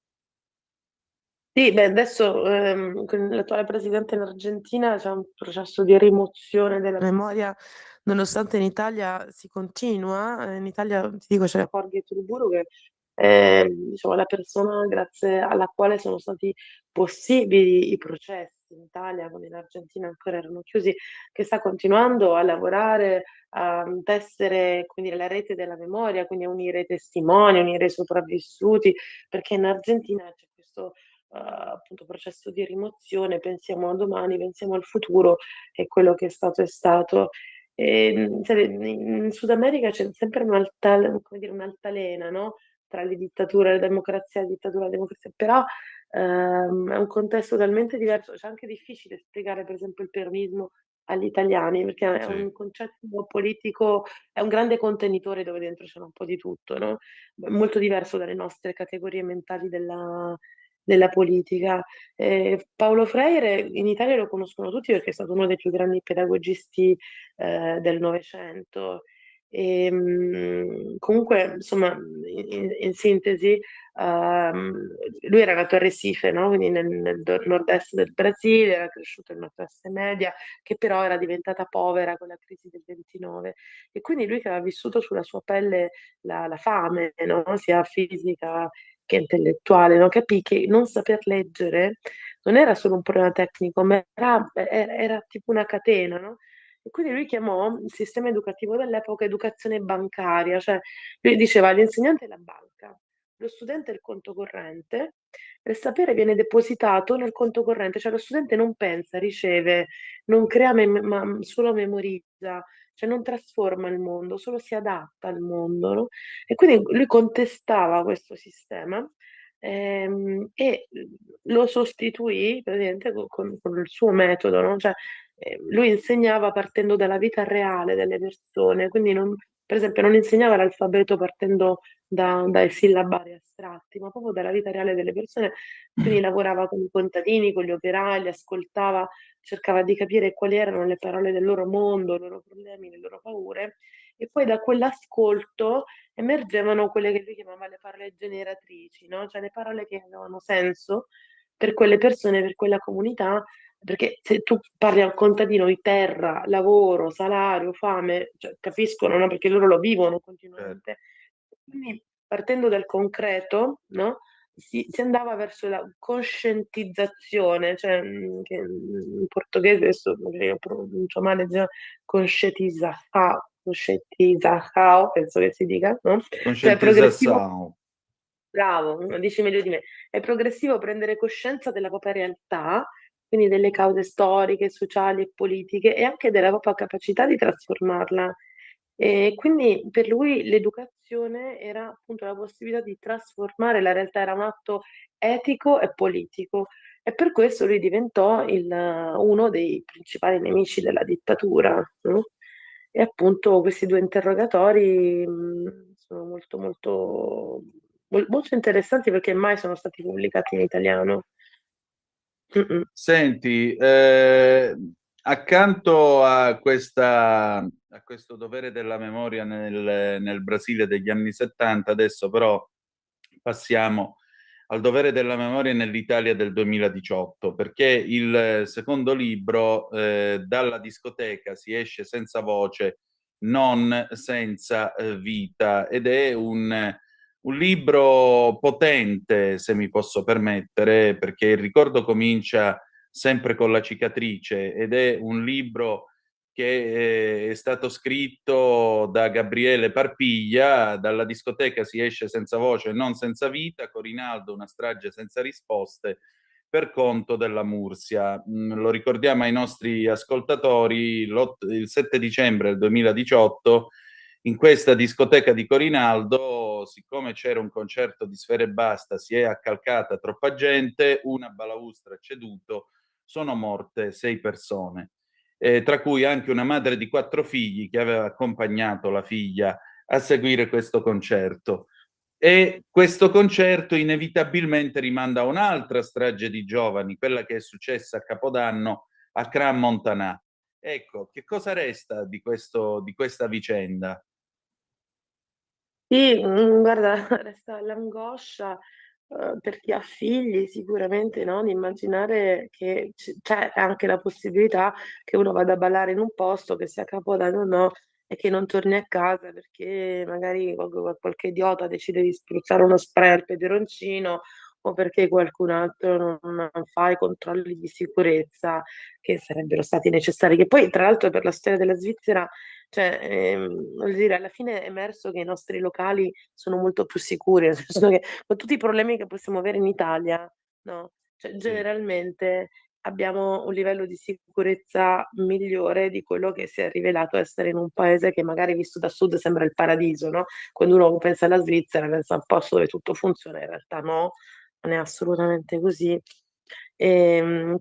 Sì, beh, adesso con l'attuale presidente in Argentina c'è un processo di rimozione della memoria, nonostante in Italia si continua. In Italia, ti dico, c'è Jorge Turburu che è diciamo, la persona grazie alla quale sono stati possibili i processi in Italia, quando in Argentina ancora erano chiusi, che sta continuando a lavorare, a tessere, quindi, la rete della memoria, quindi a unire i testimoni, a unire i sopravvissuti, perché in Argentina c'è questo appunto processo di rimozione. Pensiamo a domani, pensiamo al futuro, e quello che è stato è stato. Sai, in Sud America c'è sempre come dire, un'altalena, no? Tra le dittature, la dittatura, la democrazia, però è un contesto talmente diverso, c'è anche difficile spiegare per esempio il peronismo agli italiani, perché è un concetto politico, è un grande contenitore dove dentro c'è un po' di tutto, no? Molto diverso dalle nostre categorie mentali della politica. Paulo Freire in Italia lo conoscono tutti perché è stato uno dei più grandi pedagogisti del Novecento. Comunque, insomma, in sintesi, lui era nato a Recife, no? Quindi nel nord-est del Brasile, era cresciuto in una classe media che però era diventata povera con la crisi del 29, e quindi lui che aveva vissuto sulla sua pelle la fame, no? Sia fisica che intellettuale, no? Capì che non saper leggere non era solo un problema tecnico, ma era tipo una catena, no? E quindi lui chiamò il sistema educativo dell'epoca educazione bancaria, cioè lui diceva l'insegnante è la banca, lo studente è il conto corrente, e il sapere viene depositato nel conto corrente, cioè lo studente non pensa, riceve, non crea, ma solo memorizza, cioè non trasforma il mondo, solo si adatta al mondo, no? E quindi lui contestava questo sistema, e lo sostituì praticamente con il suo metodo, no? Cioè, lui insegnava partendo dalla vita reale delle persone, quindi per esempio non insegnava l'alfabeto partendo dai sillabari astratti, ma proprio dalla vita reale delle persone, quindi lavorava con i contadini, con gli operai, li ascoltava, cercava di capire quali erano le parole del loro mondo, i loro problemi, le loro paure, e poi da quell'ascolto emergevano quelle che lui chiamava le parole generatrici, no? Cioè le parole che avevano senso per quelle persone, per quella comunità, perché se tu parli a un contadino di terra, lavoro, salario, fame, cioè, capiscono, no? Perché loro lo vivono continuamente. Quindi partendo dal concreto, no? Si andava verso la conscientizzazione, cioè che in portoghese adesso magari io pronuncio male, conscientizzação, penso che si dica, no? Cioè progressivo. Conscientizzazione. Bravo, lo dici meglio di me. È progressivo prendere coscienza della propria realtà, quindi delle cause storiche, sociali e politiche, e anche della propria capacità di trasformarla. E quindi per lui l'educazione era appunto la possibilità di trasformare la realtà, era un atto etico e politico. E per questo lui diventò uno dei principali nemici della dittatura, no? E appunto questi due interrogatori sono molto, molto, molto interessanti perché mai sono stati pubblicati in italiano. Senti, accanto a questo dovere della memoria nel Brasile degli anni 70, adesso però passiamo al dovere della memoria nell'Italia del 2018, perché il secondo libro, Dalla discoteca si esce senza voce, non senza vita, ed è un libro potente, se mi posso permettere, perché il ricordo comincia sempre con la cicatrice, ed è un libro che è stato scritto da Gabriele Parpiglia. Dalla discoteca si esce senza voce, non senza vita, Corinaldo, una strage senza risposte, per conto della Mursia. Lo ricordiamo ai nostri ascoltatori, il 7 dicembre del 2018, in questa discoteca di Corinaldo, siccome c'era un concerto di Sfera Ebbasta, si è accalcata troppa gente, una balaustra ha ceduto, sono morte 6 persone. Tra cui anche una madre di 4 figli che aveva accompagnato la figlia a seguire questo concerto. E questo concerto inevitabilmente rimanda a un'altra strage di giovani, quella che è successa a Capodanno a Crans-Montana. Ecco, che cosa resta di questa vicenda? Sì, guarda, resta l'angoscia per chi ha figli sicuramente, no? Di immaginare che c'è anche la possibilità che uno vada a ballare in un posto, che sia Capodanno o no, e che non torni a casa perché magari qualche idiota decide di spruzzare uno spray al peperoncino, o perché qualcun altro non fa i controlli di sicurezza che sarebbero stati necessari. Che poi, tra l'altro, per la storia della Svizzera, cioè, voglio dire, alla fine è emerso che i nostri locali sono molto più sicuri, nel senso che con tutti i problemi che possiamo avere in Italia, no? Cioè, generalmente abbiamo un livello di sicurezza migliore di quello che si è rivelato essere in un paese che magari visto da sud sembra il paradiso, no? Quando uno pensa alla Svizzera, pensa a un posto dove tutto funziona, in realtà no, non è assolutamente così.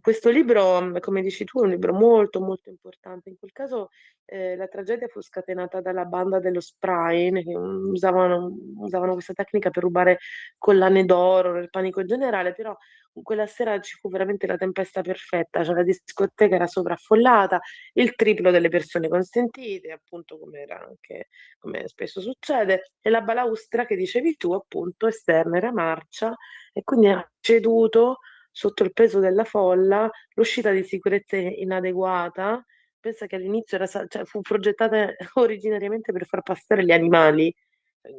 Questo libro, come dici tu, è un libro molto molto importante. In quel caso la tragedia fu scatenata dalla banda dello Spray, che usavano questa tecnica per rubare collane d'oro, nel panico generale, però quella sera ci fu veramente la tempesta perfetta, cioè la discoteca era sovraffollata, il triplo delle persone consentite, appunto come spesso succede, e la balaustra che dicevi tu, appunto, esterna era marcia e quindi ha ceduto sotto il peso della folla, l'uscita di sicurezza inadeguata. Pensa che all'inizio cioè, fu progettata originariamente per far passare gli animali,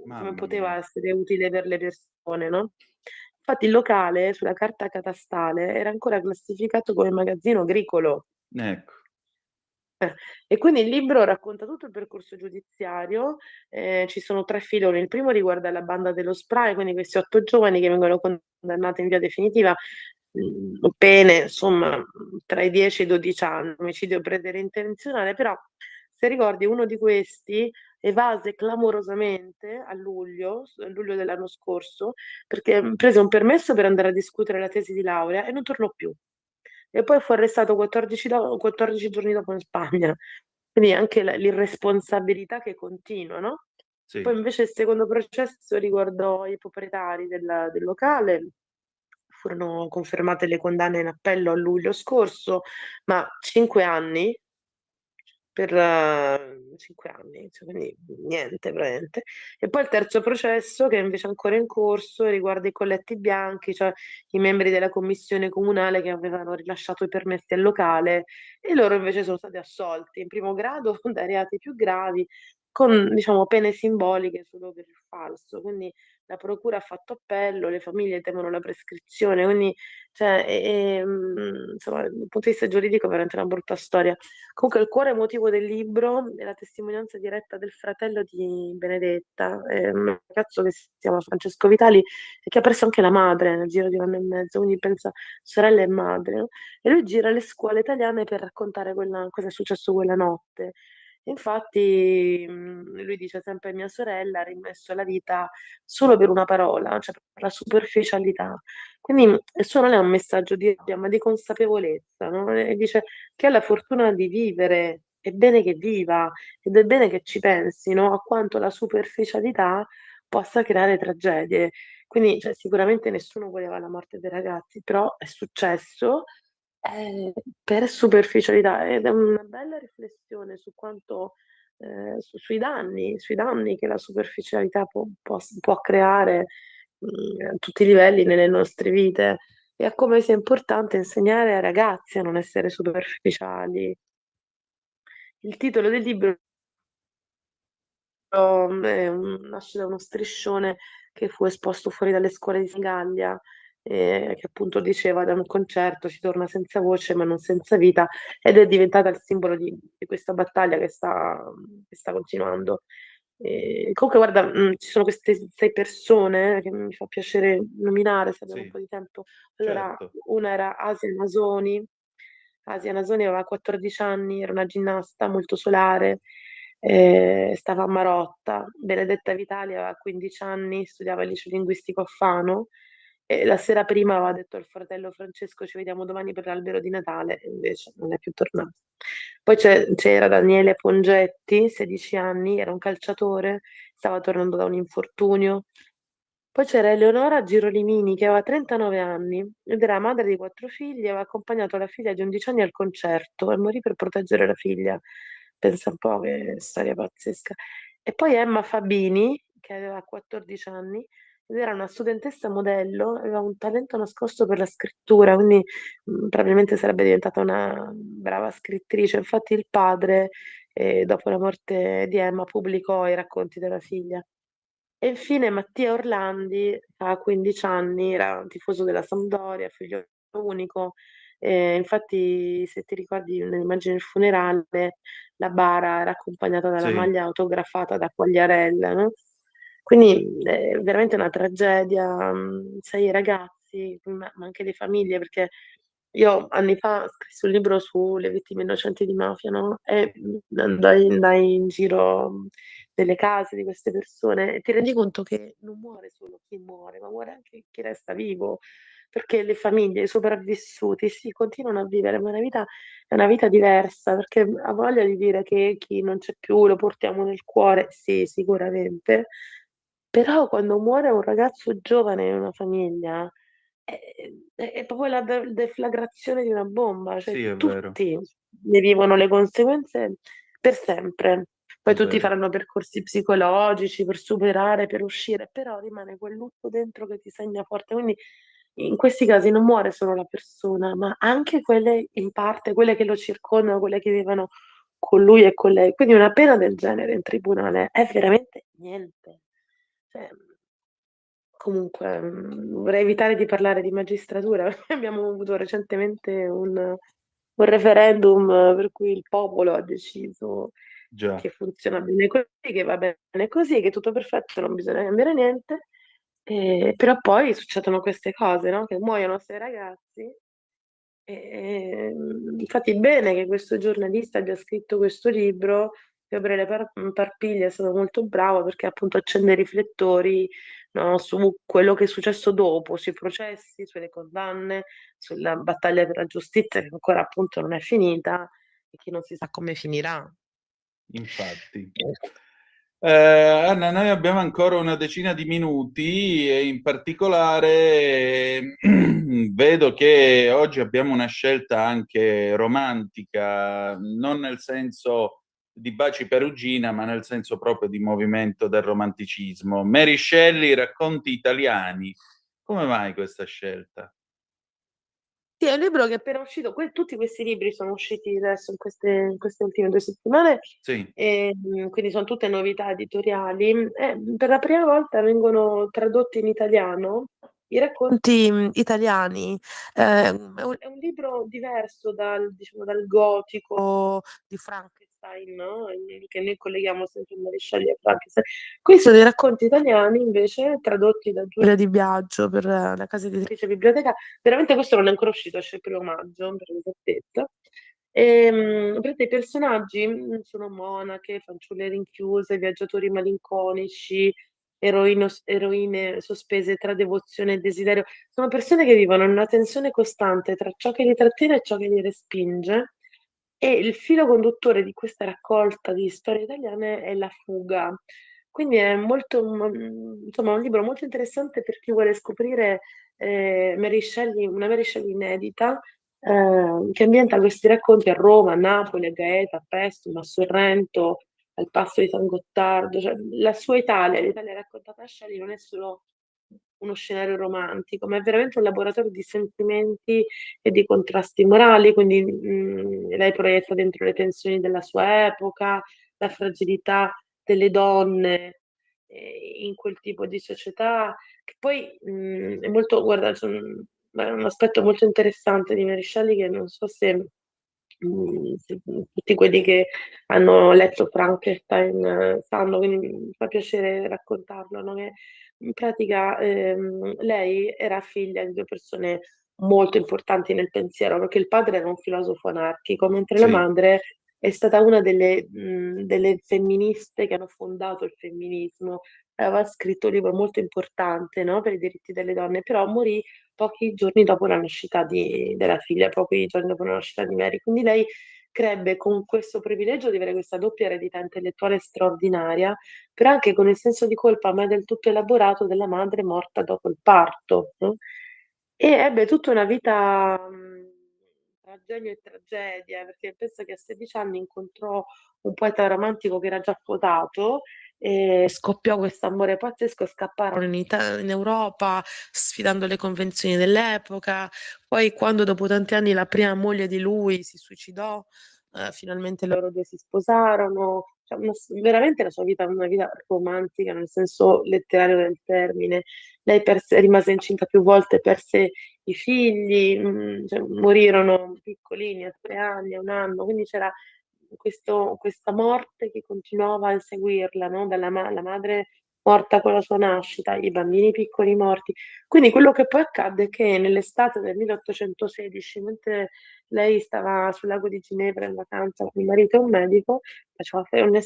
come poteva essere utile per le persone, no? Infatti il locale sulla carta catastale era ancora classificato come magazzino agricolo. Ecco. E quindi il libro racconta tutto il percorso giudiziario, ci sono 3 filoni. Il primo riguarda la banda dello Spray, quindi questi 8 giovani che vengono condannati in via definitiva, pene insomma tra i 10 e i 12 anni, omicidio preterintenzionale, però se ricordi uno di questi evase clamorosamente a luglio dell'anno scorso, perché prese un permesso per andare a discutere la tesi di laurea e non tornò più. E poi fu arrestato 14 giorni dopo in Spagna. Quindi anche l'irresponsabilità che continua, no? Sì. Poi invece il secondo processo riguardò i proprietari del locale. Furono confermate le condanne in appello a luglio scorso, ma 5 anni per 5 anni, cioè, quindi niente praticamente. E poi il terzo processo, che è invece ancora in corso, riguarda i colletti bianchi, cioè i membri della commissione comunale che avevano rilasciato i permessi al locale e loro invece sono stati assolti in primo grado dai reati più gravi, con diciamo pene simboliche solo per il falso. Quindi la procura ha fatto appello, le famiglie temono la prescrizione, quindi cioè, insomma, dal punto di vista giuridico è veramente una brutta storia. Comunque il cuore emotivo del libro è la testimonianza diretta del fratello di Benedetta, un ragazzo che si chiama Francesco Vitali e che ha perso anche la madre nel giro di 1 anno e mezzo, quindi pensa sorella e madre, no? E lui gira le scuole italiane per raccontare cosa è successo quella notte. Infatti lui dice sempre mia sorella ha rimesso la vita solo per una parola, cioè per la superficialità. Quindi il suo non è un messaggio di rabbia, ma di consapevolezza, no? E dice chi ha la fortuna di vivere è bene che viva ed è bene che ci pensi, no? A quanto la superficialità possa creare tragedie. Quindi cioè, sicuramente nessuno voleva la morte dei ragazzi, però è successo per superficialità ed è una bella riflessione su quanto, sui danni che la superficialità può creare a tutti i livelli nelle nostre vite e a come sia importante insegnare ai ragazzi a non essere superficiali. Il titolo del libro nasce da uno striscione che fu esposto fuori dalle scuole di Senigallia, che appunto diceva da un concerto si torna senza voce ma non senza vita ed è diventata il simbolo di questa battaglia che sta continuando. Comunque guarda, ci sono queste 6 persone che mi fa piacere nominare se abbiamo un po' di tempo. Allora, certo. una era Asia Nasoni. Asia Nasoni aveva 14 anni, era una ginnasta molto solare, stava a Marotta. Benedetta Vitali aveva 15 anni, studiava al liceo linguistico a Fano e la sera prima aveva detto al fratello Francesco ci vediamo domani per l'albero di Natale e invece non è più tornato. Poi c'era Daniele Pongetti, 16 anni, era un calciatore, stava tornando da un infortunio. Poi c'era Eleonora Girolimini che aveva 39 anni ed era madre di 4 figli, aveva accompagnato la figlia di 11 anni al concerto e morì per proteggere la figlia. Pensa un po' che storia pazzesca. E poi Emma Fabini, che aveva 14 anni, ed era una studentessa modello, aveva un talento nascosto per la scrittura, quindi probabilmente sarebbe diventata una brava scrittrice. Infatti il padre, dopo la morte di Emma, pubblicò i racconti della figlia. E infine Mattia Orlandi, a 15 anni, era un tifoso della Sampdoria, figlio unico. Infatti, se ti ricordi nell'immagine del funerale, la bara era accompagnata dalla Sì. maglia autografata da Quagliarella, no? Quindi è veramente una tragedia, 6 ragazzi, ma anche le famiglie, perché io anni fa scrissi un libro sulle vittime innocenti di mafia, no? E andai in giro nelle case di queste persone e ti rendi conto che non muore solo chi muore, ma muore anche chi resta vivo. perché le famiglie, i sopravvissuti, sì, continuano a vivere, ma è una vita diversa, perché ha voglia di dire che chi non c'è più lo portiamo nel cuore, sì, sicuramente, però quando muore un ragazzo giovane in una famiglia è proprio la deflagrazione di una bomba, cioè Sì, è vero, tutti ne vivono le conseguenze per sempre. è Poi tutti vero. faranno percorsi psicologici per superare, per uscire, però rimane quel lutto dentro che ti segna forte. Quindi in questi casi non muore solo la persona, ma anche quelle in parte, quelle che lo circondano, quelle che vivono con lui e con lei. Quindi una pena del genere in tribunale è veramente niente. Cioè, comunque, vorrei evitare di parlare di magistratura, perché abbiamo avuto recentemente un referendum per cui il popolo ha deciso Già. che funziona bene così, che va bene così, che è tutto perfetto, non bisogna cambiare niente. Però poi succedono queste cose, no? Che muoiono sei ragazzi. Infatti, bene che questo giornalista abbia scritto questo libro. Gabriele Parpiglia è stato molto bravo perché appunto accende i riflettori, no, su quello che è successo dopo, sui processi, sulle condanne, sulla battaglia per la giustizia che ancora appunto non è finita e che non si sa come finirà. Infatti. Anna, noi abbiamo ancora una decina di minuti e in particolare vedo che oggi abbiamo una scelta anche romantica, non nel senso di Baci Perugina, ma nel senso proprio di movimento del romanticismo. Mary Shelley, Racconti italiani. Come mai questa scelta? Sì, è un libro che è appena uscito, tutti questi libri sono usciti adesso in queste ultime 2 settimane, Sì, quindi sono tutte novità editoriali. Per la prima volta vengono tradotti in italiano i racconti italiani. È un libro diverso diciamo, dal gotico di Frankenstein, no? Che noi colleghiamo sempre a Mary Shelley e Frankenstein. Questi sono dei racconti italiani invece tradotti da Giulia Di Biagio per la casa editrice Biblioteca. Veramente questo non è ancora uscito, esce il 1 maggio, per l'esattezza. Vedete, i personaggi sono monache, fanciulle rinchiuse, viaggiatori malinconici, eroine sospese tra devozione e desiderio. Sono persone che vivono in una tensione costante tra ciò che li trattiene e ciò che li respinge. E il filo conduttore di questa raccolta di storie italiane è la fuga. Quindi è molto, insomma, un libro molto interessante per chi vuole scoprire Mary Shelley, una Mary Shelley inedita, che ambienta questi racconti a Roma, a Napoli, a Gaeta, a Paestum, a Sorrento, al Passo di San Gottardo. Cioè, la sua Italia, l'Italia raccontata a Shelley non è solo uno scenario romantico, ma è veramente un laboratorio di sentimenti e di contrasti morali, quindi lei proietta dentro le tensioni della sua epoca, la fragilità delle donne in quel tipo di società, che poi è molto, guarda, è un aspetto molto interessante di Mary Shelley che non so se tutti quelli che hanno letto Frankenstein sanno, quindi mi fa piacere raccontarlo, no? Che in pratica lei era figlia di 2 persone molto importanti nel pensiero, perché il padre era un filosofo anarchico, mentre la sì. madre è stata una delle femministe che hanno fondato il femminismo. Aveva scritto un libro molto importante, no, per i diritti delle donne, però morì pochi giorni dopo la nascita della figlia, pochi giorni dopo la nascita di Mary. Quindi lei crebbe con questo privilegio di avere questa doppia eredità intellettuale straordinaria, però anche con il senso di colpa mai del tutto elaborato della madre morta dopo il parto, no? E ebbe tutta una vita tra genio e tragedia, perché penso che a 16 anni incontrò un poeta romantico che era già sposato, e scoppiò questo amore pazzesco, scapparono in Europa sfidando le convenzioni dell'epoca. Poi, quando dopo tanti anni la prima moglie di lui si suicidò, finalmente loro due si sposarono. Cioè, veramente la sua vita è una vita romantica nel senso letterario del termine. Lei rimase incinta più volte, perse i figli, cioè, morirono piccolini a 3 anni, a 1 anno, quindi c'era questa morte che continuava a inseguirla, no? La madre morta con la sua nascita, i bambini piccoli morti. Quindi quello che poi accadde è che nell'estate del 1816, mentre lei stava sul lago di Ginevra in vacanza con il marito e un medico,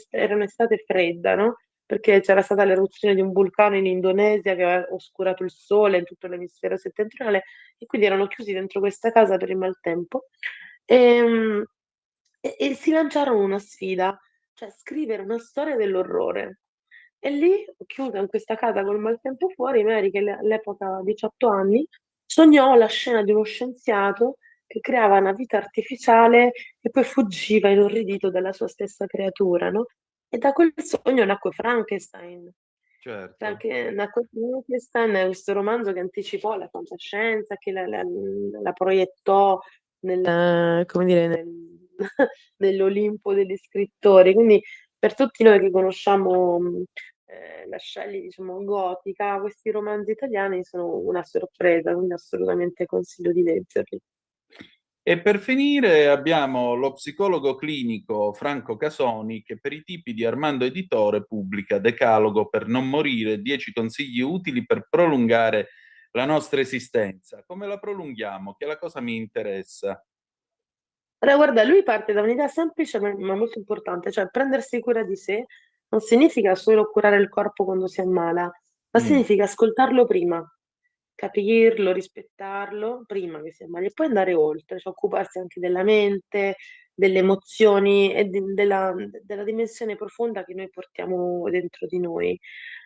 era un'estate fredda, no? perché c'era stata l'eruzione di un vulcano in Indonesia che aveva oscurato il sole in tutto l'emisfero settentrionale e quindi erano chiusi dentro questa casa per il maltempo e si lanciarono una sfida, cioè scrivere una storia dell'orrore. E lì, chiusa in questa casa col maltempo fuori, Mary, che all'epoca aveva 18 anni, sognò la scena di uno scienziato che creava una vita artificiale e poi fuggiva inorridito dalla sua stessa creatura, no? E da quel sogno nacque Frankenstein. Certo. Nacque Frankenstein è questo romanzo che anticipò la fantascienza, che la proiettò come dire, nell'Olimpo degli scrittori. Quindi per tutti noi che conosciamo la Shelley, diciamo, gotica, questi romanzi italiani sono una sorpresa, quindi assolutamente consiglio di leggerli. E per finire abbiamo lo psicologo clinico Franco Casoni che per i tipi di Armando Editore pubblica Decalogo per non morire, 10 consigli utili per prolungare la nostra esistenza. Come la prolunghiamo? Che è la cosa mi interessa. Allora, guarda, lui parte da un'idea semplice ma molto importante, cioè prendersi cura di sé non significa solo curare il corpo quando si ammala, ma significa ascoltarlo prima, capirlo, rispettarlo prima che si ammali e poi andare oltre, cioè occuparsi anche della mente, delle emozioni e della dimensione profonda che noi portiamo dentro di noi.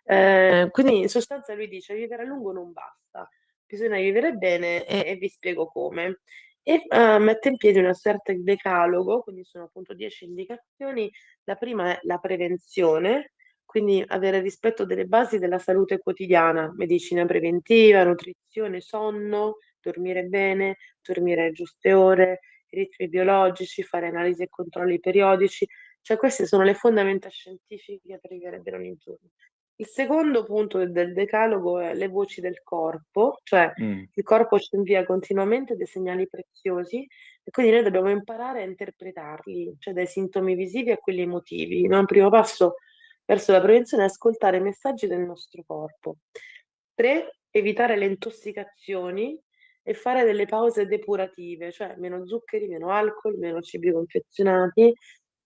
Quindi in sostanza lui dice vivere a lungo non basta, bisogna vivere bene e vi spiego come. E mette in piedi una sorta di decalogo, quindi sono appunto 10 indicazioni. La prima è la prevenzione, quindi avere rispetto delle basi della salute quotidiana, medicina preventiva, nutrizione, sonno, dormire bene, dormire a giuste ore, ritmi biologici, fare analisi e controlli periodici, cioè queste sono le fondamenta scientifiche per vivere bene ogni giorno. Il secondo punto del decalogo è le voci del corpo, cioè il corpo ci invia continuamente dei segnali preziosi e quindi noi dobbiamo imparare a interpretarli, cioè dai sintomi visivi a quelli emotivi. Un primo passo verso la prevenzione è ascoltare i messaggi del nostro corpo. 3. Evitare le intossicazioni e fare delle pause depurative, cioè meno zuccheri, meno alcol, meno cibi confezionati.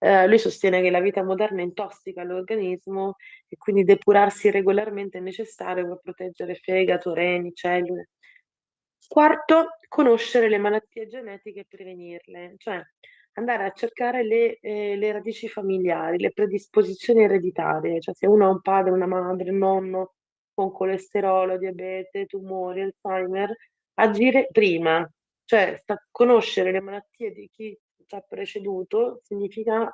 Lui sostiene che la vita moderna intossica l'organismo e quindi depurarsi regolarmente è necessario per proteggere fegato, reni, cellule. Quarto, conoscere le malattie genetiche e prevenirle, cioè andare a cercare le radici familiari, le predisposizioni ereditarie, cioè se uno ha un padre, una madre, un nonno con colesterolo, diabete, tumori, Alzheimer, agire prima, cioè conoscere le malattie di chi ci ha preceduto significa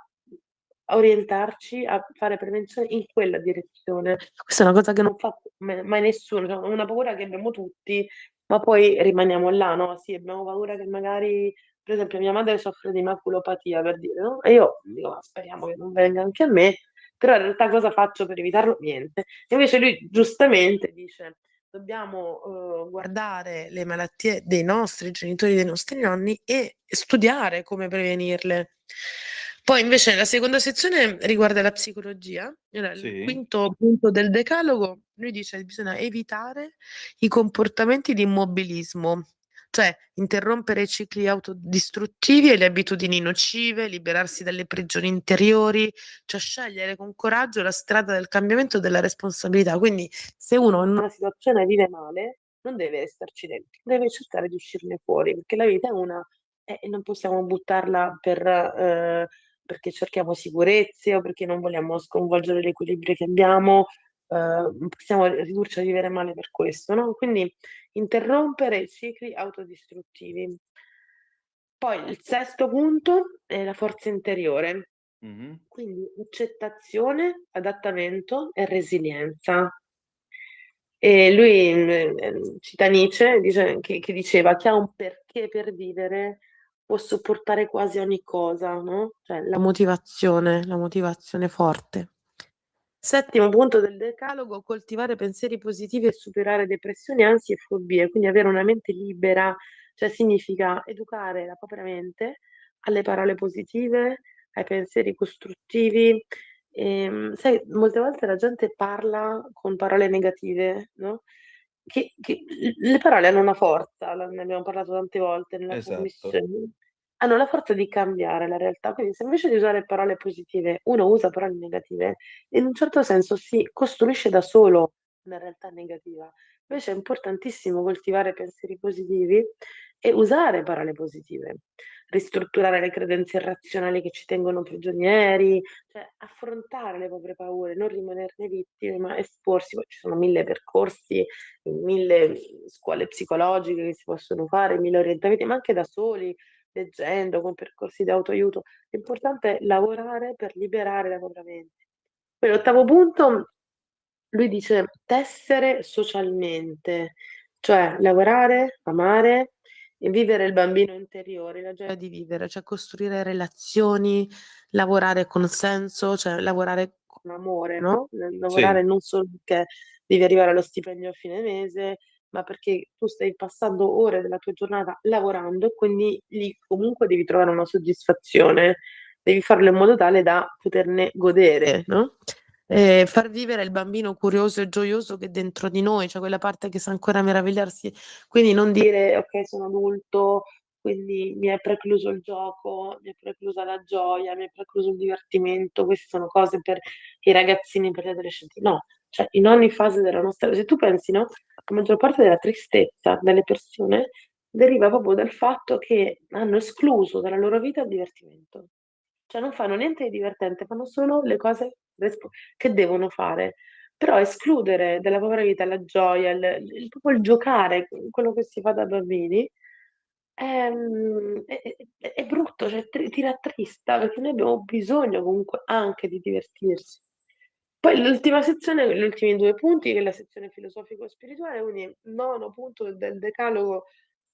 orientarci a fare prevenzione in quella direzione. Questa è una cosa che non fa mai nessuno, cioè, è una paura che abbiamo tutti, ma poi rimaniamo là, no? Sì, abbiamo paura che magari, per esempio, mia madre soffre di maculopatia, per dire, no? E io dico, ma speriamo che non venga anche a me, però in realtà cosa faccio per evitarlo? Niente. E invece lui giustamente dice, dobbiamo guardare le malattie dei nostri genitori, dei nostri nonni e studiare come prevenirle. Poi invece la seconda sezione riguarda la psicologia. Il quinto punto del decalogo, lui dice che bisogna evitare i comportamenti di immobilismo, cioè interrompere i cicli autodistruttivi e le abitudini nocive, liberarsi dalle prigioni interiori, cioè scegliere con coraggio la strada del cambiamento e della responsabilità. Quindi se uno in una situazione vive male, non deve restarci dentro, deve cercare di uscirne fuori, perché la vita è una e non possiamo buttarla perché cerchiamo sicurezze o perché non vogliamo sconvolgere l'equilibrio che abbiamo, non possiamo ridurci a vivere male per questo, no? Quindi interrompere i cicli autodistruttivi. Poi il sesto punto è la forza interiore, quindi accettazione, adattamento e resilienza. E lui cita Nietzsche, che diceva chi ha un perché per vivere può sopportare quasi ogni cosa, no? Cioè la motivazione forte. Settimo punto del decalogo, coltivare pensieri positivi e superare depressioni, ansie e fobie, quindi avere una mente libera, cioè significa educare la propria mente alle parole positive, ai pensieri costruttivi. Sai, molte volte la gente parla con parole negative, no? Che le parole hanno una forza, ne abbiamo parlato tante volte nella Esatto. commissione. hanno la forza di cambiare la realtà. Quindi se invece di usare parole positive uno usa parole negative, in un certo senso si costruisce da solo una realtà negativa. Invece è importantissimo coltivare pensieri positivi e usare parole positive, ristrutturare le credenze irrazionali che ci tengono prigionieri, cioè affrontare le proprie paure, non rimanerne vittime, ma esporsi. Poi ci sono 1000 percorsi, 1000 scuole psicologiche che si possono fare, 1000 orientamenti, ma anche da soli, leggendo, con percorsi di autoaiuto. L'importante è lavorare per liberare la propria mente. Poi l'ottavo punto, lui dice tessere socialmente, cioè lavorare, amare e vivere il bambino interiore, la gioia di vivere, cioè costruire relazioni, lavorare con senso, cioè lavorare con amore, no? Lavorare non solo perché devi arrivare allo stipendio a fine mese, ma perché tu stai passando ore della tua giornata lavorando e quindi lì comunque devi trovare una soddisfazione, devi farlo in modo tale da poterne godere, no? Far vivere il bambino curioso e gioioso che è dentro di noi, cioè quella parte che sa ancora meravigliarsi, quindi non dire ok, sono adulto, quindi mi è precluso il gioco, mi è preclusa la gioia, mi è precluso il divertimento, queste sono cose per i ragazzini, per gli adolescenti. No, cioè in ogni fase della nostra vita, se tu pensi, no, la maggior parte della tristezza delle persone deriva proprio dal fatto che hanno escluso dalla loro vita il divertimento. Cioè non fanno niente di divertente, fanno solo le cose che devono fare. Però escludere dalla propria vita la gioia, proprio il giocare, quello che si fa da bambini, è brutto, cioè ti rattrista, perché noi abbiamo bisogno comunque anche di divertirsi. Poi l'ultima sezione, gli ultimi 2 punti, che è la sezione filosofico-spirituale, quindi il nono punto del decalogo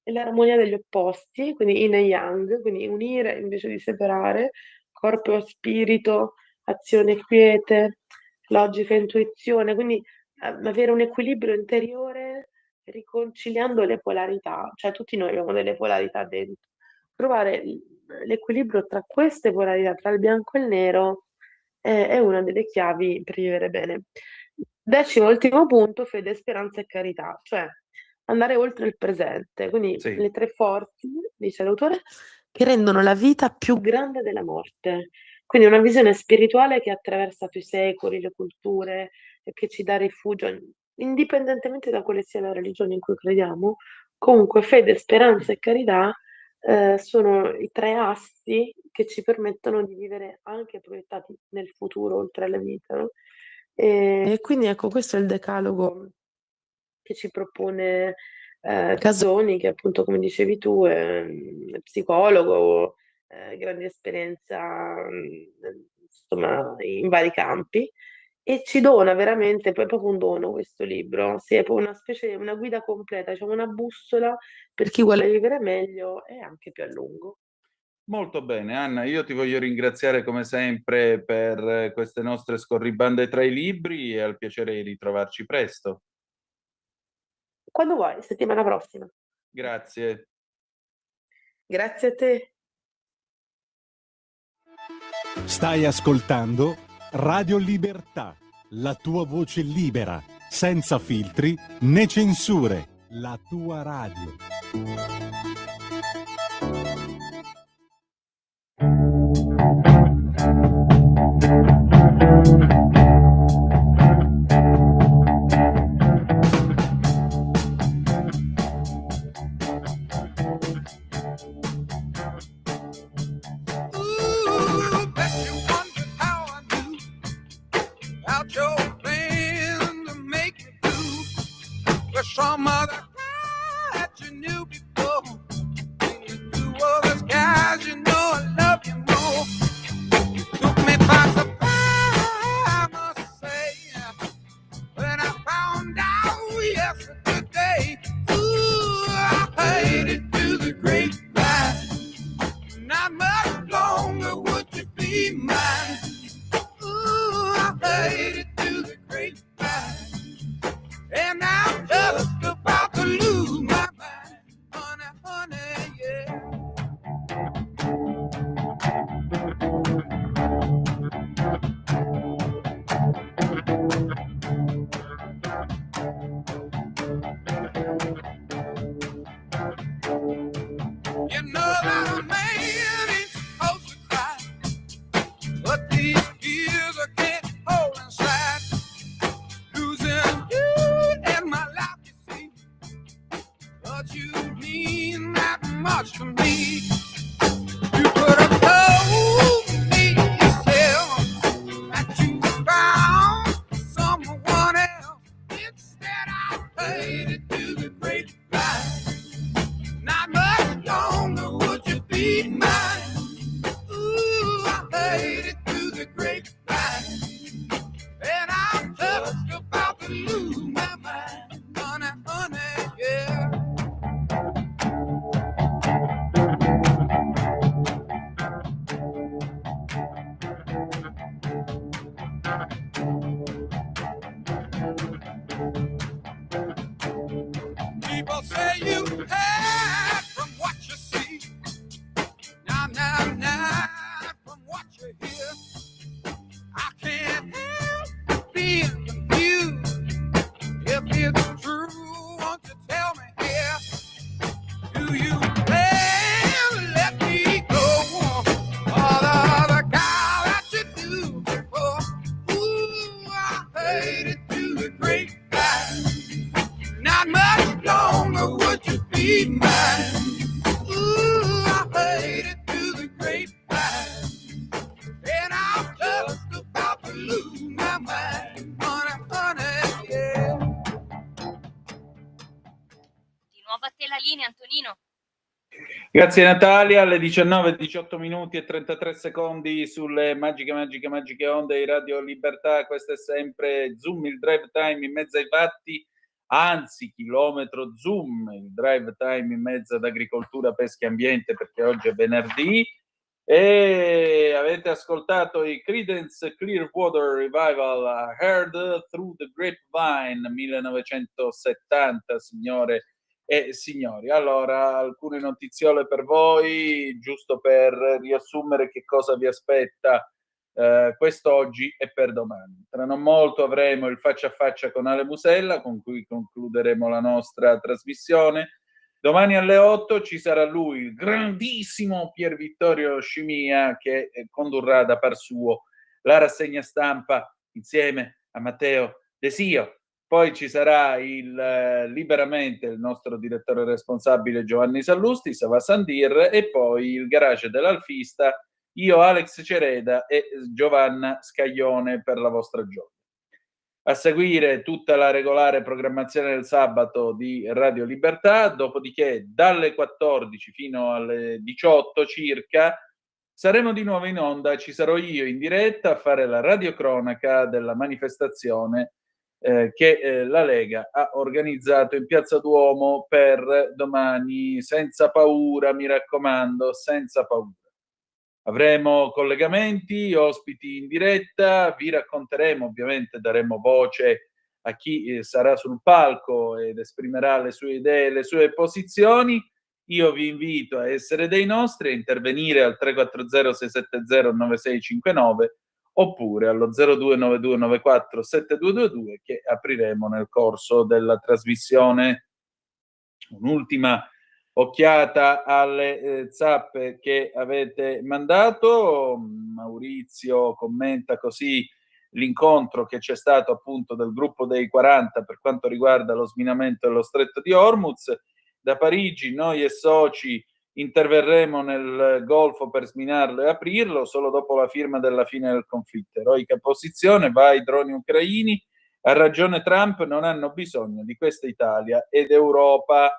è l'armonia degli opposti, quindi yin e yang, quindi unire invece di separare, corpo e spirito, azione e quiete, logica e intuizione, quindi avere un equilibrio interiore riconciliando le polarità, cioè tutti noi abbiamo delle polarità dentro. Trovare l'equilibrio tra queste polarità, tra il bianco e il nero, è una delle chiavi per vivere bene. 10º, ultimo punto, fede, speranza e carità, cioè andare oltre il presente, quindi le 3 forze, dice l'autore, che rendono la vita più grande della morte. Quindi una visione spirituale che attraversa più secoli, le culture, e che ci dà rifugio, indipendentemente da quale sia la religione in cui crediamo. Comunque fede, speranza e carità sono i 3 assi che ci permettono di vivere anche proiettati nel futuro, oltre alla vita, no? E quindi ecco, questo è il decalogo che ci propone Casoni, che appunto, come dicevi tu, è psicologo, grande esperienza, insomma, in vari campi, e ci dona veramente, poi è proprio un dono questo libro, sì, è proprio una specie, una guida completa, diciamo una bussola per chi vuole vivere meglio e anche più a lungo. Molto bene, Anna, io ti voglio ringraziare come sempre per queste nostre scorribande tra i libri e al piacere di ritrovarci presto. Quando vuoi, settimana prossima. Grazie. Grazie a te. Stai ascoltando Radio Libertà, la tua voce libera, senza filtri né censure, la tua radio. Some other guy that you knew before. You were the skies, you know I love you more. You took me by surprise, I must say, when I found out yesterday. Ooh, I heard it through the grapevine. Not much longer would you be mine. Ooh, I heard it through the grapevine. And I'm just about to lose my mind, honey, honey, yeah. You know that a man now, from what you hear, I can't help being confused. If it's true, won't you tell me here? Do you let me go? All the guy that you do before. Ooh, I hate it to the grapevine. Not much longer would you be mine. Ooh, I hate it to the grapevine. And I'm just about to lose my mind. Honey, honey, yeah. Di nuovo a te la linea, Antonino. Grazie Natalia, alle 19:18 minuti e 33 secondi sulle magiche onde di Radio Libertà. Questo è sempre Zoom, il drive time in mezzo ai fatti, anzi chilometro Zoom, il drive time in mezzo ad agricoltura, pesca e ambiente, perché oggi è venerdì. E avete ascoltato i Creedence Clearwater Revival, Heard Through the Grapevine, 1970, signore e signori. Allora, alcune notiziole per voi, giusto per riassumere che cosa vi aspetta quest'oggi e per domani. Tra non molto avremo il faccia a faccia con Ale Musella, con cui concluderemo la nostra trasmissione. Domani alle 8 ci sarà lui, il grandissimo Pier Vittorio Scimia, che condurrà da par suo la rassegna stampa insieme a Matteo Desio. Poi ci sarà liberamente il nostro direttore responsabile Giovanni Sallusti, Sava Sandir, e poi il garage dell'Alfista, io Alex Cereda e Giovanna Scaglione per la vostra gioia. A seguire tutta la regolare programmazione del sabato di Radio Libertà, dopodiché dalle 14 fino alle 18 circa saremo di nuovo in onda, ci sarò io in diretta a fare la radiocronaca della manifestazione che la Lega ha organizzato in Piazza Duomo per domani. Senza paura, mi raccomando, senza paura. Avremo collegamenti, ospiti in diretta, vi racconteremo, ovviamente daremo voce a chi sarà sul palco ed esprimerà le sue idee, le sue posizioni. Io vi invito a essere dei nostri, a intervenire al 340 670 9659 oppure allo 0292947222 che apriremo nel corso della trasmissione. Un'ultima occhiata alle zappe che avete mandato. Maurizio commenta così l'incontro che c'è stato appunto del gruppo dei 40 per quanto riguarda lo sminamento dello stretto di Hormuz. Da Parigi noi e soci interverremo nel Golfo per sminarlo e aprirlo solo dopo la firma della fine del conflitto. Eroica posizione, vai droni ucraini, ha ragione Trump, non hanno bisogno di questa Italia ed Europa.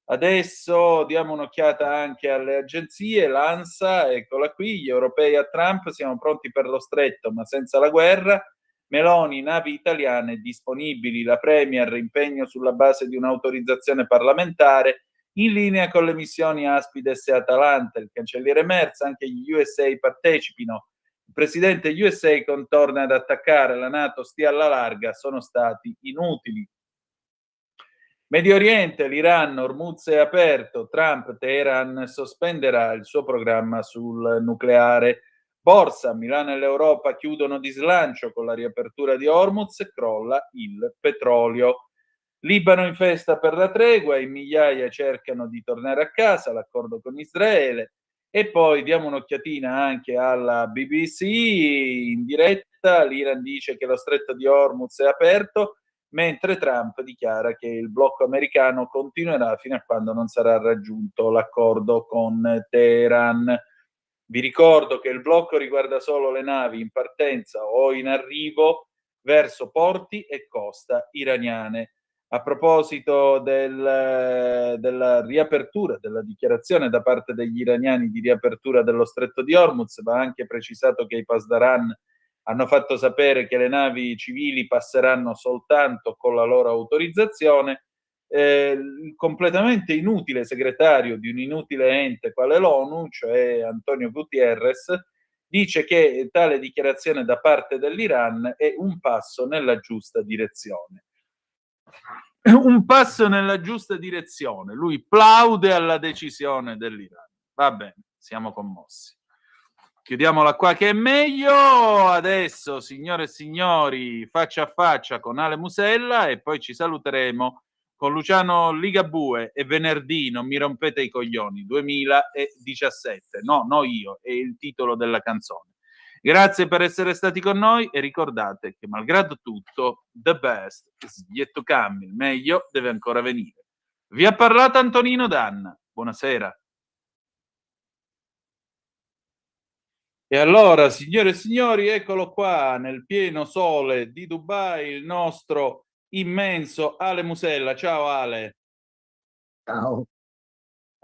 Adesso diamo un'occhiata anche alle agenzie, l'ANSA, eccola qui, gli europei a Trump, siamo pronti per lo stretto ma senza la guerra. Meloni, navi italiane disponibili, la Premier, impegno sulla base di un'autorizzazione parlamentare, in linea con le missioni Aspides e Atalanta. Il cancelliere Merz, anche gli USA partecipino. Il presidente USA contorna ad attaccare, la NATO stia alla larga, sono stati inutili. Medio Oriente, l'Iran, Hormuz è aperto, Trump, Teheran sospenderà il suo programma sul nucleare. Borsa, Milano e l'Europa chiudono di slancio con la riapertura di Hormuz e crolla il petrolio. Libano in festa per la tregua, in migliaia cercano di tornare a casa, l'accordo con Israele. E poi diamo un'occhiatina anche alla BBC in diretta, l'Iran dice che lo stretto di Hormuz è aperto, mentre Trump dichiara che il blocco americano continuerà fino a quando non sarà raggiunto l'accordo con Teheran. Vi ricordo che il blocco riguarda solo le navi in partenza o in arrivo verso porti e costa iraniane. A proposito della riapertura, della dichiarazione da parte degli iraniani di riapertura dello stretto di Hormuz, va anche precisato che i Pasdaran hanno fatto sapere che le navi civili passeranno soltanto con la loro autorizzazione. Il completamente inutile segretario di un inutile ente quale l'ONU, cioè Antonio Gutierrez, dice che tale dichiarazione da parte dell'Iran è un passo nella giusta direzione. Un passo nella giusta direzione. Lui plaude alla decisione dell'Iran. Va bene. siamo commossi. Chiudiamola qua che è meglio. Adesso, signore e signori, faccia a faccia con Ale Musella e poi ci saluteremo con Luciano Ligabue e Venerdì non mi rompete i coglioni 2017. No, io, è il titolo della canzone. Grazie per essere stati con noi e ricordate che malgrado tutto, the best is yet to come, il meglio deve ancora venire. Vi ha parlato Antonino Danna. Buonasera. E allora, signore e signori, eccolo qua, nel pieno sole di Dubai, il nostro immenso Ale Musella. Ciao Ale. Ciao.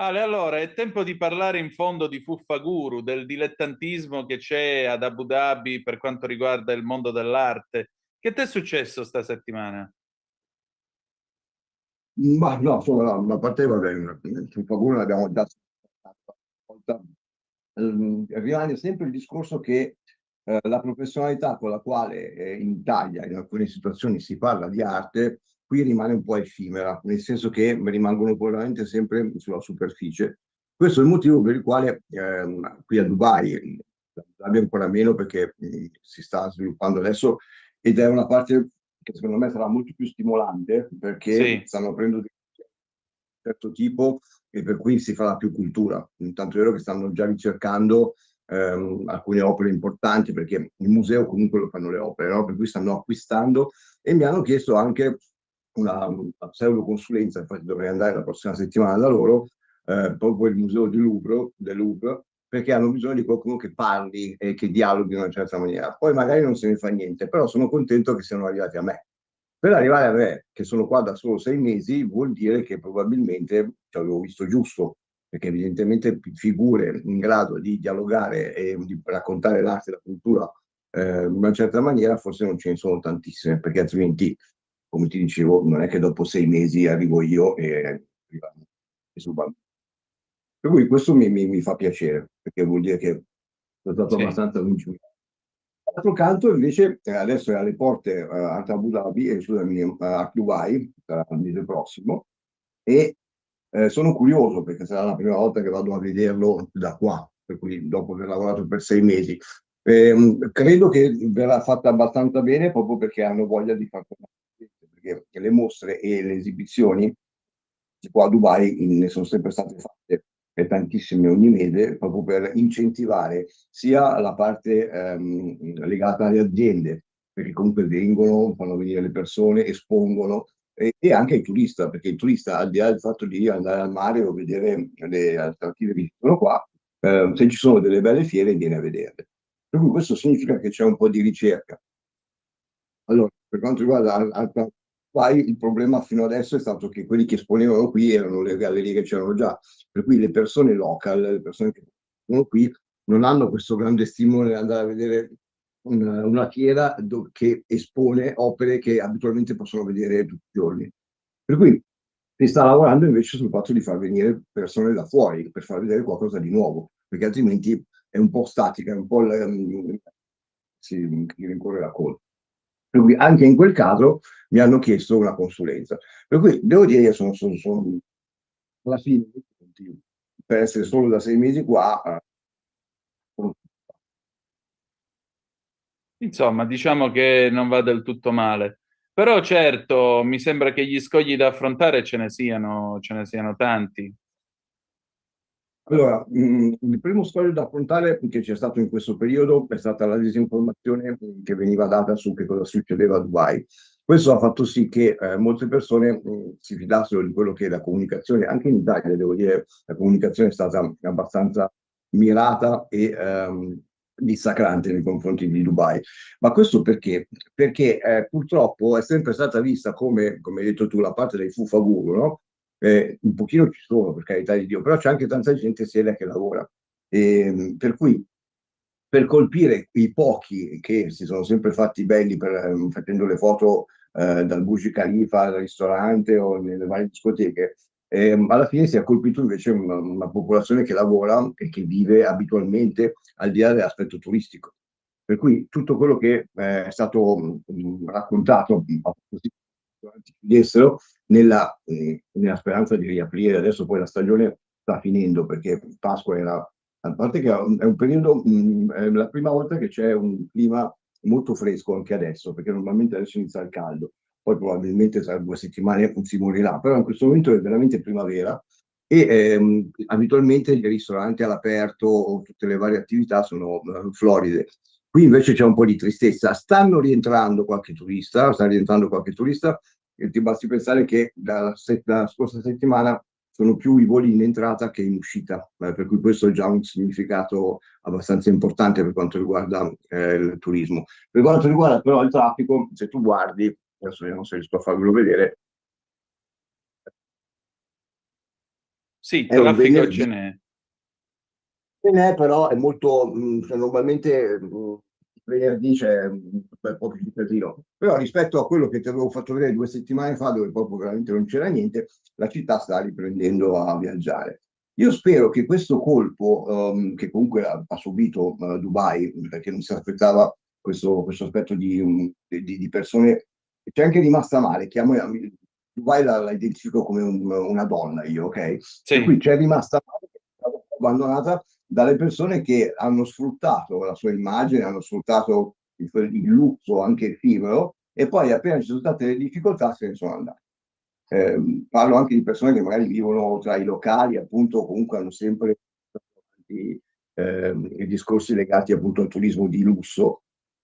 Ale, allora, è tempo di parlare in fondo di Fuffaguru, del dilettantismo che c'è ad Abu Dhabi per quanto riguarda il mondo dell'arte. Che ti è successo sta settimana? Ma no, insomma, a parte sul Fuffaguru l'abbiamo già volta. Rimane sempre il discorso che la professionalità con la quale in Italia in alcune situazioni si parla di arte qui rimane un po' effimera, nel senso che rimangono veramente sempre sulla superficie. Questo è il motivo per il quale qui a Dubai abbia ancora meno, perché si sta sviluppando adesso ed è una parte che secondo me sarà molto più stimolante, perché stanno prendendo di un certo tipo e per cui si farà più cultura. Intanto è vero che stanno già ricercando alcune opere importanti, perché il museo comunque lo fanno le opere, no? Per cui stanno acquistando e mi hanno chiesto anche una pseudo consulenza, infatti dovrei andare la prossima settimana da loro, proprio il museo del Louvre, perché hanno bisogno di qualcuno che parli e che dialoghi in una certa maniera. Poi magari non se ne fa niente, però sono contento che siano arrivati a me. Per arrivare a me, che sono qua da solo 6 mesi, vuol dire che probabilmente ci avevo visto giusto, perché evidentemente figure in grado di dialogare e di raccontare l'arte e la cultura in una certa maniera forse non ce ne sono tantissime, perché altrimenti, come ti dicevo, non è che dopo 6 mesi arrivo io e subo. Per cui questo mi fa piacere, perché vuol dire che sono stato abbastanza lungimirante. D'altro canto, invece, adesso è alle porte a Abu Dhabi, scusami, a Dubai, sarà il mese prossimo, e sono curioso perché sarà la prima volta che vado a vederlo da qua, per cui dopo aver lavorato per 6 mesi. Credo che verrà fatta abbastanza bene proprio perché hanno voglia di far perché le mostre e le esibizioni qua a Dubai ne sono sempre state fatte tantissime ogni mese, proprio per incentivare sia la parte legata alle aziende, perché comunque vengono, fanno venire le persone, espongono, e anche il turista, perché il turista, al di là del fatto di andare al mare o vedere le alternative che ci sono qua, se ci sono delle belle fiere viene a vederle. Per cui questo significa che c'è un po' di ricerca. Allora, per quanto riguarda il problema fino adesso è stato che quelli che esponevano qui erano le gallerie che c'erano già, per cui le persone local, le persone che sono qui, non hanno questo grande stimolo di andare a vedere una fiera che espone opere che abitualmente possono vedere tutti i giorni. Per cui si sta lavorando invece sul fatto di far venire persone da fuori per far vedere qualcosa di nuovo, perché altrimenti è un po' statica, è un po' si rincorre la coda. Per cui anche in quel caso mi hanno chiesto una consulenza. Per cui devo dire che sono alla fine, per essere solo da 6 mesi qua. Insomma, diciamo che non va del tutto male. Però certo, mi sembra che gli scogli da affrontare ce ne siano tanti. Allora, il primo scoglio da affrontare che c'è stato in questo periodo è stata la disinformazione che veniva data su che cosa succedeva a Dubai. Questo ha fatto sì che molte persone si fidassero di quello che è la comunicazione. Anche in Italia, devo dire, la comunicazione è stata abbastanza mirata e dissacrante nei confronti di Dubai. Ma questo perché? Perché purtroppo è sempre stata vista come hai detto tu, la parte dei Fuffaguru, no? Un pochino ci sono, per carità di Dio, però c'è anche tanta gente seria che lavora. Per cui, per colpire i pochi che si sono sempre fatti belli facendo le foto dal Burj Khalifa al ristorante o nelle varie discoteche, alla fine si è colpito invece una popolazione che lavora e che vive abitualmente al di là dell'aspetto turistico. Per cui tutto quello che è stato raccontato chiudessero nella speranza di riaprire. Adesso poi la stagione sta finendo perché Pasqua era A parte che è un periodo, è la prima volta che c'è un clima molto fresco anche adesso, perché normalmente adesso inizia il caldo, poi probabilmente tra 2 settimane si morirà, però in questo momento è veramente primavera e abitualmente i ristoranti all'aperto o tutte le varie attività sono floride. Qui invece c'è un po' di tristezza, sta rientrando qualche turista, e ti basti pensare che dalla scorsa settimana sono più i voli in entrata che in uscita, per cui questo è già un significato abbastanza importante per quanto riguarda il turismo. Per quanto riguarda però il traffico, se tu guardi, adesso vediamo se riesco a farvelo vedere, Sì, è un traffico venerdì. ce n'è. Ce n'è, però è molto, cioè, normalmente venerdì c'è un bel po' più di casino, però rispetto a quello che ti avevo fatto vedere 2 settimane fa, dove proprio veramente non c'era niente, la città sta riprendendo a viaggiare. Io spero che questo colpo, che comunque ha subito Dubai, perché non si aspettava questo aspetto di persone, c'è anche rimasta male, Dubai la identifico come una donna io, ok? Sì. Per cui c'è rimasta male, che è stata abbandonata dalle persone che hanno sfruttato la sua immagine, hanno sfruttato il lusso anche effimero, e poi appena ci sono state le difficoltà se ne sono andati. Parlo anche di persone che magari vivono tra i locali, appunto, comunque hanno sempre i discorsi legati appunto al turismo di lusso.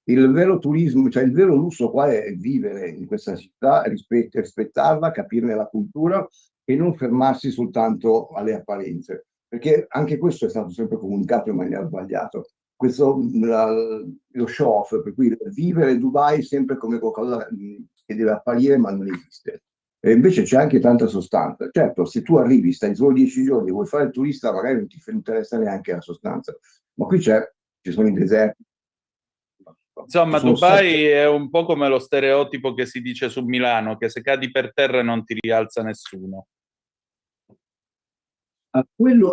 Il vero turismo, cioè il vero lusso qua è vivere in questa città, rispettarla, capirne la cultura e non fermarsi soltanto alle apparenze, perché anche questo è stato sempre comunicato in maniera sbagliata. Lo show off, per cui vivere Dubai sempre come qualcosa che deve apparire ma non esiste. E invece c'è anche tanta sostanza. Certo, se tu arrivi, stai solo 10 giorni, vuoi fare il turista, magari non ti interessa neanche la sostanza, ma qui ci sono i deserti. Insomma, Dubai è un po' come lo stereotipo che si dice su Milano, che se cadi per terra non ti rialza nessuno.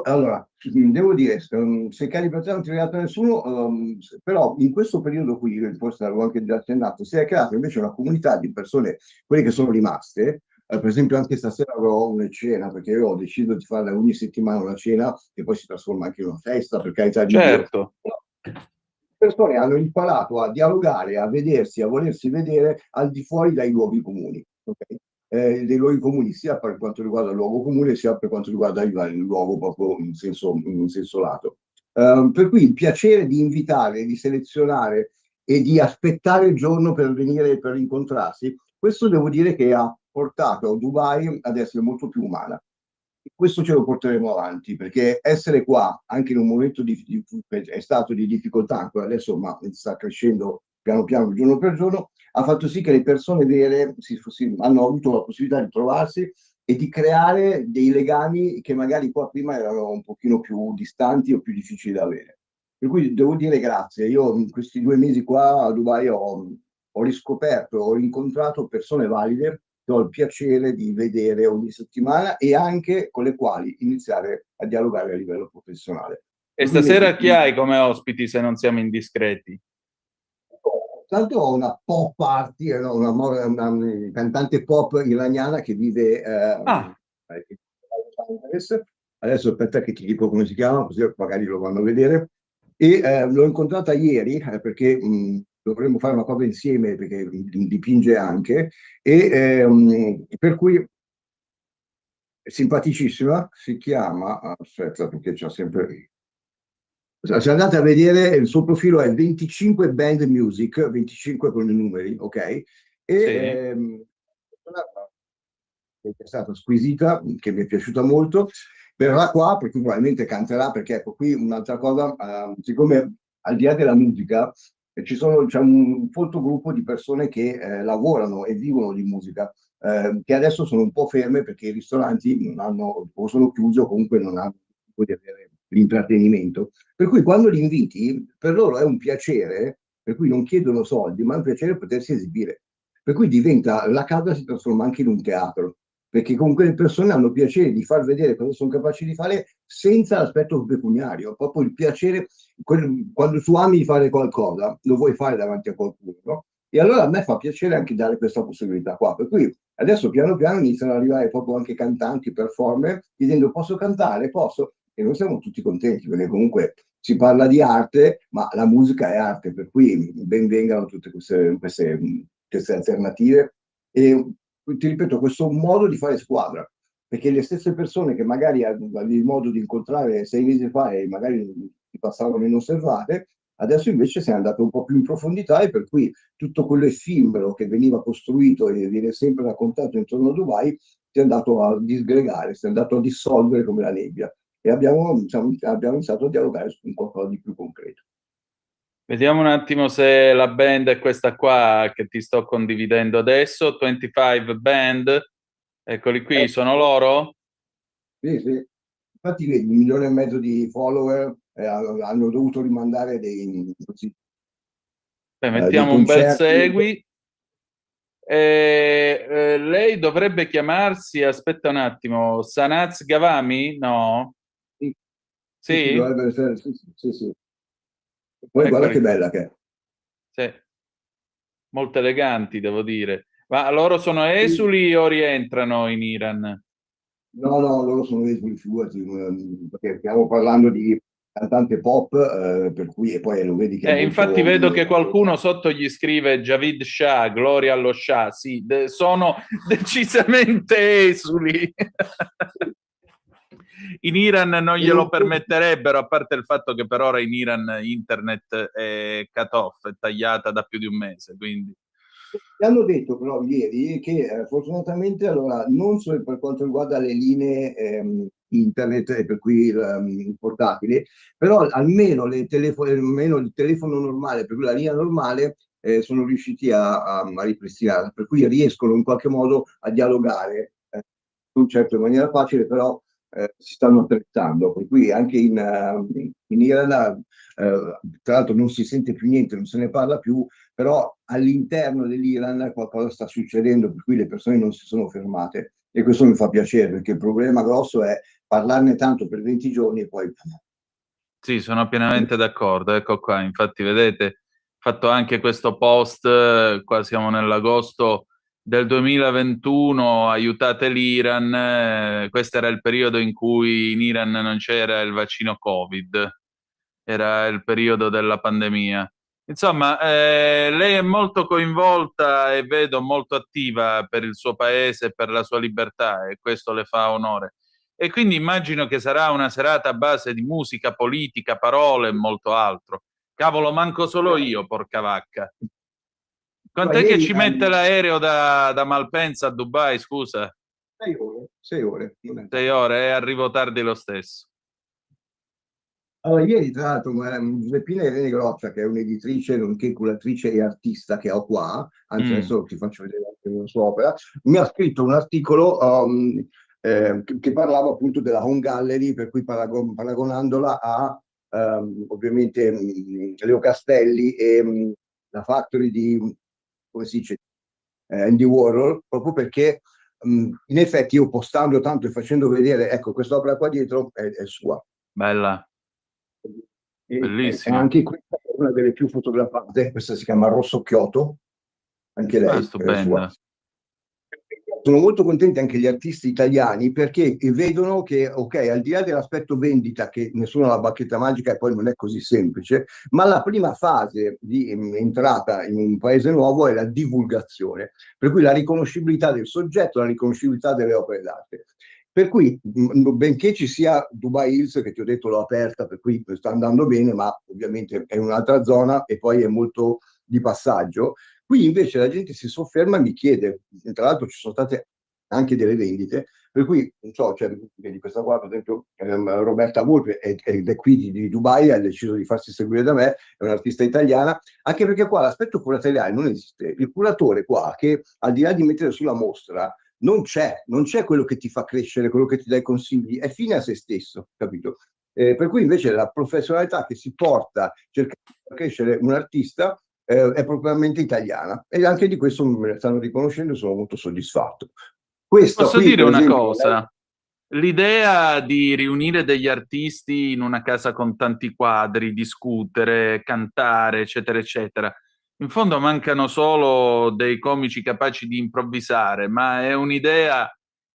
Allora, devo dire, se cadi per terra non ti rialza nessuno, però in questo periodo qui, forse l'avevo anche già accennato, si è creata invece una comunità di persone, quelle che sono rimaste. Per esempio anche stasera avrò una cena, perché io ho deciso di farla ogni settimana una cena, che poi si trasforma anche in una festa, per carità di Dio. Certo. Le persone hanno imparato a dialogare, a vedersi, a volersi vedere al di fuori dai luoghi comuni, okay? Dei luoghi comuni sia per quanto riguarda il luogo comune sia per quanto riguarda il luogo proprio in senso lato. Per cui il piacere di invitare, di selezionare e di aspettare il giorno per venire per incontrarsi, questo devo dire che ha portato Dubai ad essere molto più umana. Questo ce lo porteremo avanti, perché essere qua anche in un momento è stato di difficoltà ancora adesso, ma sta crescendo piano piano, giorno per giorno, ha fatto sì che le persone vere hanno avuto la possibilità di trovarsi e di creare dei legami che magari qua prima erano un pochino più distanti o più difficili da avere. Per cui devo dire grazie. Io in questi 2 mesi qua a Dubai ho riscoperto, ho incontrato persone valide che ho il piacere di vedere ogni settimana e anche con le quali iniziare a dialogare a livello professionale. E stasera chi hai come ospiti, se non siamo indiscreti? Tanto ho una pop party, una cantante pop iraniana che vive adesso aspetta che ti dico come si chiama, così magari lo vanno a vedere. E l'ho incontrata ieri perché dovremmo fare una cosa insieme, perché dipinge anche, e per cui è simpaticissima, si chiama, aspetta perché c'è sempre... Se andate a vedere, il suo profilo è 25 Band Music, 25 con i numeri, ok? E è stata squisita, che mi è piaciuta molto, verrà qua, perché probabilmente canterà, perché ecco qui un'altra cosa, siccome al di là della musica, c'è un folto gruppo di persone che lavorano e vivono di musica, che adesso sono un po' ferme perché i ristoranti non hanno, o sono chiusi o comunque non hanno tempo di avere l'intrattenimento. Per cui quando li inviti, per loro è un piacere, per cui non chiedono soldi, ma è un piacere potersi esibire. Per cui la casa si trasforma anche in un teatro, perché comunque le persone hanno piacere di far vedere cosa sono capaci di fare senza l'aspetto pecuniario, proprio il piacere, quando tu ami di fare qualcosa, lo vuoi fare davanti a qualcuno, no? E allora a me fa piacere anche dare questa possibilità qua, per cui adesso piano piano iniziano ad arrivare proprio anche cantanti, performer, dicendo posso cantare, posso, e noi siamo tutti contenti perché comunque si parla di arte, ma la musica è arte, per cui ben vengano tutte queste alternative. E ti ripeto, questo modo di fare squadra, perché le stesse persone che magari avevi modo di incontrare 6 mesi fa e magari ti passavano inosservate, adesso invece si è andato un po' più in profondità e per cui tutto quello effimero che veniva costruito e viene sempre raccontato intorno a Dubai si è andato a disgregare, si è andato a dissolvere come la nebbia e abbiamo iniziato a dialogare su qualcosa di più concreto. Vediamo un attimo se la band è questa qua che ti sto condividendo adesso, 25 Band, eccoli qui, sono loro? Sì, sì. Infatti vedi, 1,5 milioni di follower hanno dovuto rimandare dei mettiamo un bel segui. Lei dovrebbe chiamarsi, aspetta un attimo, Sanaz Ghavami? No? Sì. Sì? Dovrebbe essere, sì. Poi guarda che bella che è. Sì. Molto eleganti, devo dire. Ma loro sono esuli o rientrano in Iran? No, loro sono esuli, figurati, perché stiamo parlando di cantante pop, per cui e poi lo vedi che è infatti vedo che qualcuno sotto gli scrive Javid Shah, gloria allo Shah. Sì, sono decisamente esuli. In Iran non glielo permetterebbero, a parte il fatto che per ora in Iran internet è cut off, è tagliata da più di un mese, quindi... Mi hanno detto però ieri che fortunatamente allora non solo per quanto riguarda le linee internet e per cui il portatile, però almeno almeno il telefono normale, per cui la linea normale sono riusciti a ripristinare, per cui riescono in qualche modo a dialogare, non certo in maniera facile, però si stanno attrezzando, per cui anche in Iran tra l'altro non si sente più niente, non se ne parla più, però all'interno dell'Iran qualcosa sta succedendo, per cui le persone non si sono fermate e questo mi fa piacere perché il problema grosso è parlarne tanto per 20 giorni e poi... Sì, sono pienamente d'accordo, ecco qua, infatti vedete, ho fatto anche questo post, qua siamo nell'agosto del 2021, aiutate l'Iran, questo era il periodo in cui in Iran non c'era il vaccino Covid, era il periodo della pandemia. Insomma, lei è molto coinvolta e vedo molto attiva per il suo paese e per la sua libertà e questo le fa onore. E quindi immagino che sarà una serata a base di musica, politica, parole e molto altro. Cavolo, manco solo io, porca vacca. Quant'è che ci mette l'aereo da Malpensa a Dubai, scusa? 6 ore. 6 ore. 6 ore, e arrivo tardi lo stesso. Allora, ieri tra l'altro Giuseppina Irene Groccia, che è un'editrice, nonché curatrice e artista che ho qua, anzi adesso ti faccio vedere anche la sua opera, mi ha scritto un articolo che parlava appunto della Home Gallery, per cui paragonandola a ovviamente Leo Castelli e la Factory di, come si dice, Andy Warhol, proprio perché in effetti io postando tanto e facendo vedere, ecco, quest'opera qua dietro è sua. Bella. Bellissima. Anche questa è una delle più fotografate, questa si chiama Rosso Chioto, anche lei è sua. Sono molto contenti anche gli artisti italiani perché vedono che, ok, al di là dell'aspetto vendita, che nessuno ha la bacchetta magica e poi non è così semplice, ma la prima fase di entrata in un paese nuovo è la divulgazione, per cui la riconoscibilità del soggetto, la riconoscibilità delle opere d'arte. Per cui, benché ci sia Dubai Hills, che ti ho detto l'ho aperta, per cui sta andando bene, ma ovviamente è un'altra zona e poi è molto di passaggio, qui invece la gente si sofferma e mi chiede, tra l'altro ci sono state anche delle vendite, per cui, non so, cioè, vedi questa qua, per esempio, Roberta Volpe, ed è qui di Dubai, ha deciso di farsi seguire da me, è un'artista italiana, anche perché qua l'aspetto curatoriale non esiste. Il curatore qua, che al di là di mettere sulla mostra, non c'è quello che ti fa crescere, quello che ti dà i consigli, è fine a se stesso, capito? Per cui invece la professionalità che si porta cercando di far crescere un artista è propriamente italiana e anche di questo me ne stanno riconoscendo e sono molto soddisfatto. Posso dire una cosa? L'idea di riunire degli artisti in una casa con tanti quadri, discutere, cantare, eccetera, eccetera, in fondo mancano solo dei comici capaci di improvvisare, ma è un'idea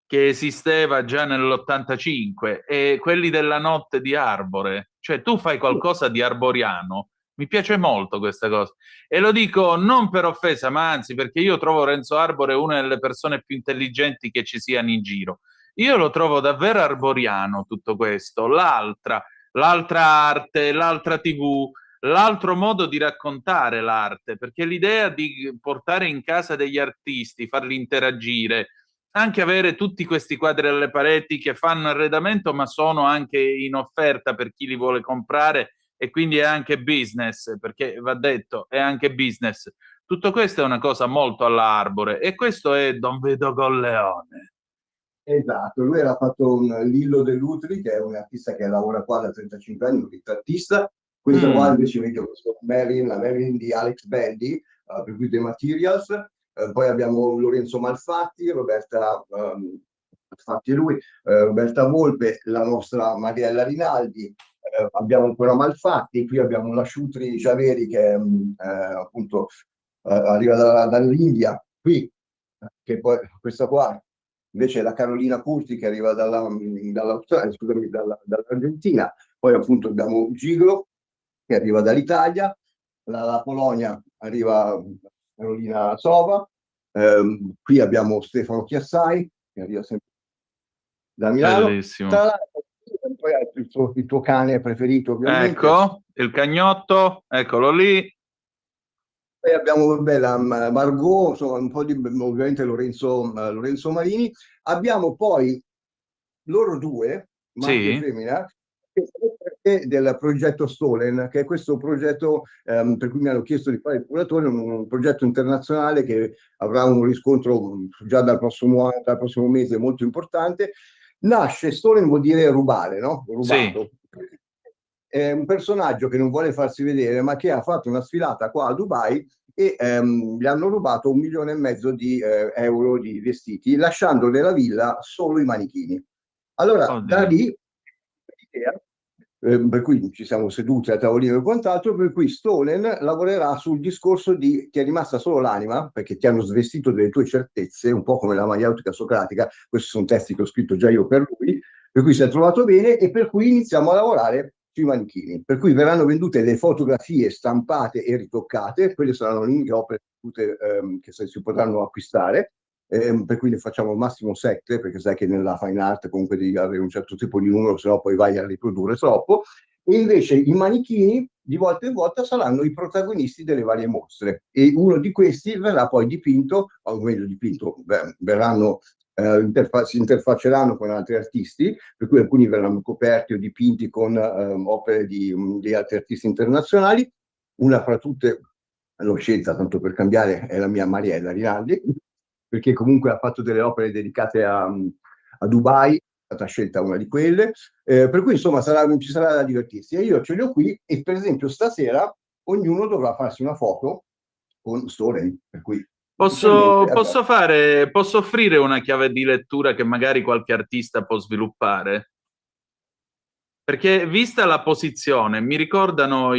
che esisteva già nell'85, e quelli della notte di Arbore. Cioè tu fai qualcosa di arboriano, mi piace molto questa cosa, e lo dico non per offesa, ma anzi perché io trovo Renzo Arbore una delle persone più intelligenti che ci siano in giro. Io lo trovo davvero arboriano tutto questo, l'altra arte, l'altra TV, l'altro modo di raccontare l'arte, perché l'idea di portare in casa degli artisti, farli interagire, anche avere tutti questi quadri alle pareti che fanno arredamento ma sono anche in offerta per chi li vuole comprare, e quindi è anche business, perché va detto, è anche business. Tutto questo è una cosa molto all'Arbore, e questo è Don Vito Corleone. Esatto, lui era fatto un Lillo Dell'Utri, che è un artista che lavora qua da 35 anni, un ritrattista. Questa qua invece vede questo la Marilyn di Alex Bendy, per cui The Materials. Poi abbiamo Lorenzo Malfatti, Roberta Malfatti e lui, Roberta Volpe, la nostra Mariella Rinaldi, abbiamo ancora Malfatti, qui abbiamo la Shutri Javeri che appunto arriva dall'India, qui, che poi questa qua invece è la Carolina Curti che arriva dall'Argentina, poi appunto abbiamo Giglo che arriva dall'Italia, la Polonia arriva Carolina Sova, qui abbiamo Stefano Chiassai che arriva sempre da Milano. Bellissimo. Tra l'altro, poi hai il tuo cane preferito, ovviamente. Ecco, il cagnotto, eccolo lì. Poi abbiamo la Margot, insomma, un po' di ovviamente Lorenzo Marini. Abbiamo poi loro due, maschio e femmina, del progetto Stolen, che è questo progetto per cui mi hanno chiesto di fare il curatore, un progetto internazionale che avrà un riscontro già dal prossimo mese molto importante. Nasce, Stolen vuol dire rubare, no? Rubato. Sì. È un personaggio che non vuole farsi vedere, ma che ha fatto una sfilata qua a Dubai e gli hanno rubato 1,5 milioni di euro di vestiti, lasciando nella villa solo i manichini. Allora, da lì, per cui ci siamo seduti a tavolino e quant'altro, per cui Stolen lavorerà sul discorso di ti è rimasta solo l'anima, perché ti hanno svestito delle tue certezze, un po' come la maieutica socratica. Questi sono testi che ho scritto già io per lui, per cui si è trovato bene e per cui iniziamo a lavorare sui manichini, per cui verranno vendute le fotografie stampate e ritoccate, quelle saranno le uniche opere che si potranno acquistare, per cui ne facciamo al massimo 7, perché sai che nella fine art comunque devi avere un certo tipo di numero, se no poi vai a riprodurre troppo, e invece i manichini di volta in volta saranno i protagonisti delle varie mostre, e uno di questi verrà poi dipinto, o meglio dipinto, verranno si interfacceranno con altri artisti, per cui alcuni verranno coperti o dipinti con opere di altri artisti internazionali. Una fra tutte, l'ho scelta tanto per cambiare, è la mia Mariella Rinaldi, perché comunque ha fatto delle opere dedicate a Dubai, è stata scelta una di quelle, per cui insomma ci sarà da divertirsi. E io ce li ho qui, e per esempio stasera ognuno dovrà farsi una foto con Stolen, per cui Posso offrire una chiave di lettura che magari qualche artista può sviluppare? Perché vista la posizione, mi ricordano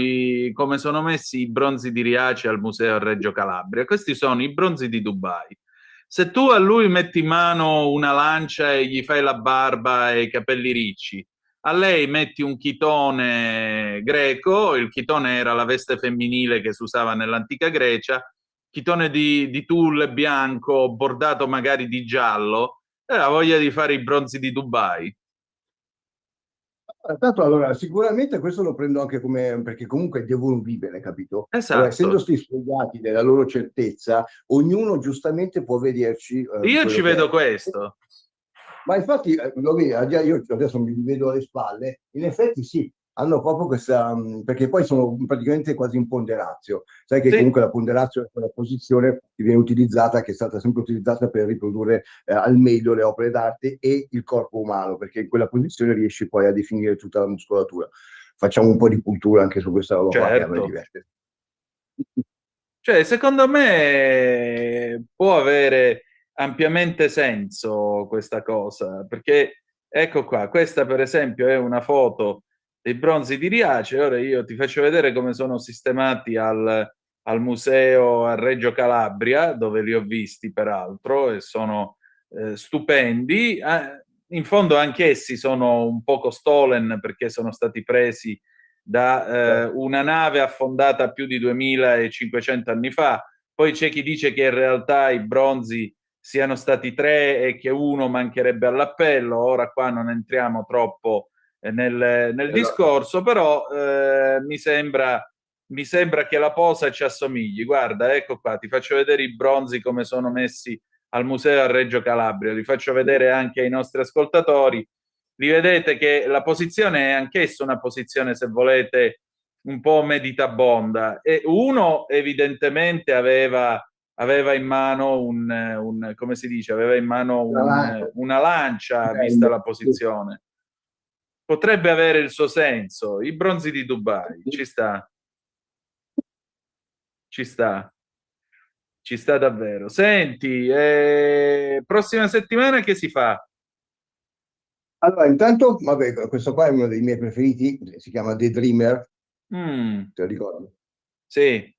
come sono messi i bronzi di Riace al Museo a Reggio Calabria. Questi sono i bronzi di Dubai. Se tu a lui metti in mano una lancia e gli fai la barba e i capelli ricci, a lei metti un chitone greco, il chitone era la veste femminile che si usava nell'antica Grecia, chitone di tulle bianco bordato magari di giallo, e la voglia di fare i bronzi di Dubai. Tanto allora sicuramente questo lo prendo anche come, perché comunque devono vivere, capito? Esatto. Allora, essendosi sfogati della loro certezza, ognuno giustamente può vederci. Io ci vedo questo. Ma infatti, lo vedi, io adesso mi vedo alle spalle, in effetti sì, hanno proprio questa, perché poi sono praticamente quasi un ponderazio. Sai che comunque la ponderazio è quella posizione che viene utilizzata, che è stata sempre utilizzata per riprodurre al meglio le opere d'arte e il corpo umano, perché in quella posizione riesci poi a definire tutta la muscolatura. Facciamo un po' di cultura anche su questa roba qua, che a me diverte. Cioè, secondo me può avere ampiamente senso questa cosa, perché ecco qua, questa per esempio è una foto dei bronzi di Riace. Ora io ti faccio vedere come sono sistemati al museo a Reggio Calabria, dove li ho visti peraltro, e sono stupendi. In fondo anch'essi sono un poco stolen perché sono stati presi da una nave affondata più di 2500 anni fa. Poi c'è chi dice che in realtà i bronzi siano stati 3 e che uno mancherebbe all'appello. Ora qua non entriamo troppo nel discorso, però mi sembra che la posa ci assomigli. Guarda, ecco qua, ti faccio vedere i bronzi come sono messi al museo a Reggio Calabria, li faccio vedere anche ai nostri ascoltatori. Li vedete che la posizione è anch'essa una posizione, se volete, un po' meditabonda, e uno evidentemente aveva in mano come si dice, aveva in mano una lancia, vista la posizione. Potrebbe avere il suo senso. I bronzi di Dubai, ci sta davvero. Senti, prossima settimana che si fa? Allora, intanto, vabbè, questo qua è uno dei miei preferiti, si chiama The Dreamer, te lo ricordi? Sì.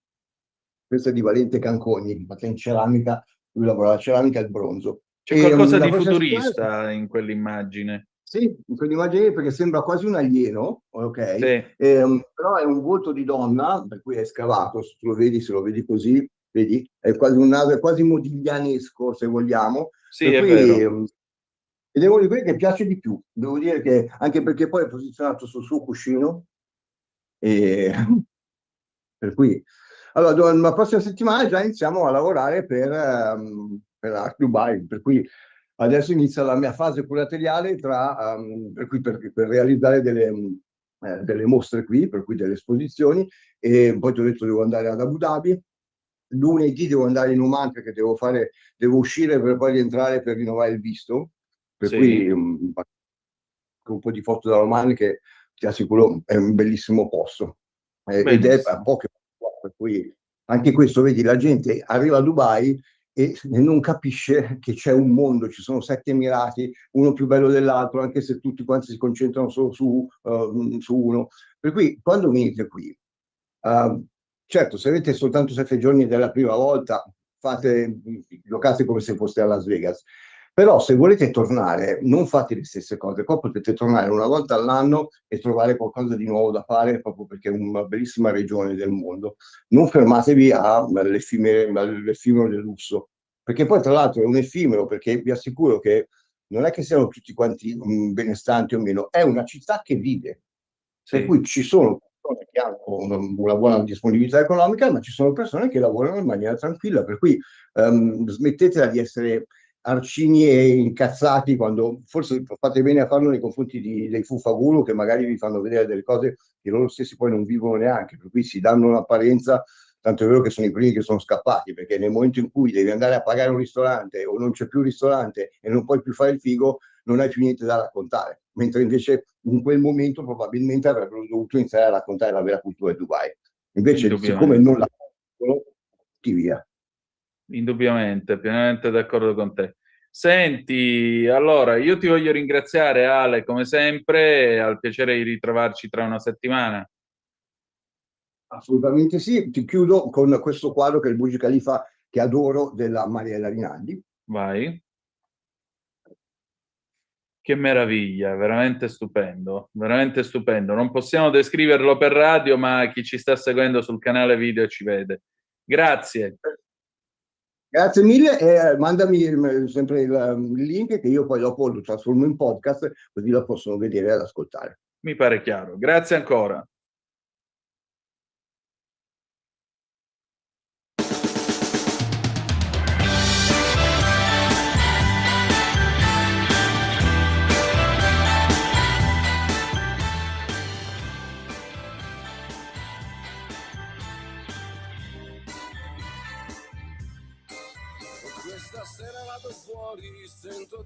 Questo è di Valente Canconi, fatta in ceramica, lui lavora la ceramica e il bronzo. C'è qualcosa di futurista in quell'immagine. Sì, in quell'immagine perché sembra quasi un alieno, ok? Sì. Però è un volto di donna, per cui è scavato, se lo vedi così, vedi? È quasi un naso, è quasi modiglianesco, se vogliamo. Sì, per è cui, vero. Ed è uno di quelli che piace di più, devo dire che anche perché poi è posizionato sul suo cuscino, e per cui... Allora, la prossima settimana già iniziamo a lavorare per Art Dubai, per cui adesso inizia la mia fase curatoriale per realizzare delle mostre qui, per cui delle esposizioni, e poi ti ho detto devo andare ad Abu Dhabi, lunedì devo andare in Oman perché devo uscire per poi rientrare per rinnovare il visto, per cui un po' di foto da Oman che ti assicuro è un bellissimo posto, ed è a poche, per cui anche questo, vedi, la gente arriva a Dubai e non capisce che c'è un mondo, ci sono 7 emirati, uno più bello dell'altro, anche se tutti quanti si concentrano solo su uno. Per cui quando venite qui, certo, se avete soltanto 7 giorni della prima volta, giocate come se foste a Las Vegas. Però se volete tornare, non fate le stesse cose, qua potete tornare una volta all'anno e trovare qualcosa di nuovo da fare, proprio perché è una bellissima regione del mondo. Non fermatevi all'effimero del lusso, perché poi tra l'altro è un effimero, perché vi assicuro che non è che siano tutti quanti benestanti o meno, è una città che vive, per cui ci sono persone che hanno una buona disponibilità economica, ma ci sono persone che lavorano in maniera tranquilla, per cui smettetela di essere arcigni e incazzati, quando forse fate bene a farlo nei confronti dei fuffaguru che magari vi fanno vedere delle cose che loro stessi poi non vivono neanche, per cui si danno un'apparenza, tanto è vero che sono i primi che sono scappati, perché nel momento in cui devi andare a pagare un ristorante o non c'è più ristorante e non puoi più fare il figo, non hai più niente da raccontare, mentre invece in quel momento probabilmente avrebbero dovuto iniziare a raccontare la vera cultura di Dubai. Invece, siccome non la conoscono, tutti via. Indubbiamente, pienamente d'accordo con te. Senti, allora, io ti voglio ringraziare, Ale, come sempre, al piacere di ritrovarci tra una settimana. Assolutamente sì, ti chiudo con questo quadro che è il Burj Khalifa, che adoro, della Mariella Rinaldi. Vai. Che meraviglia, veramente stupendo, veramente stupendo. Non possiamo descriverlo per radio, ma chi ci sta seguendo sul canale video ci vede. Grazie. Grazie mille, e mandami sempre il link che io poi dopo lo trasformo in podcast, così lo possono vedere ed ascoltare. Mi pare chiaro. Grazie ancora. Questa sera vado fuori, sento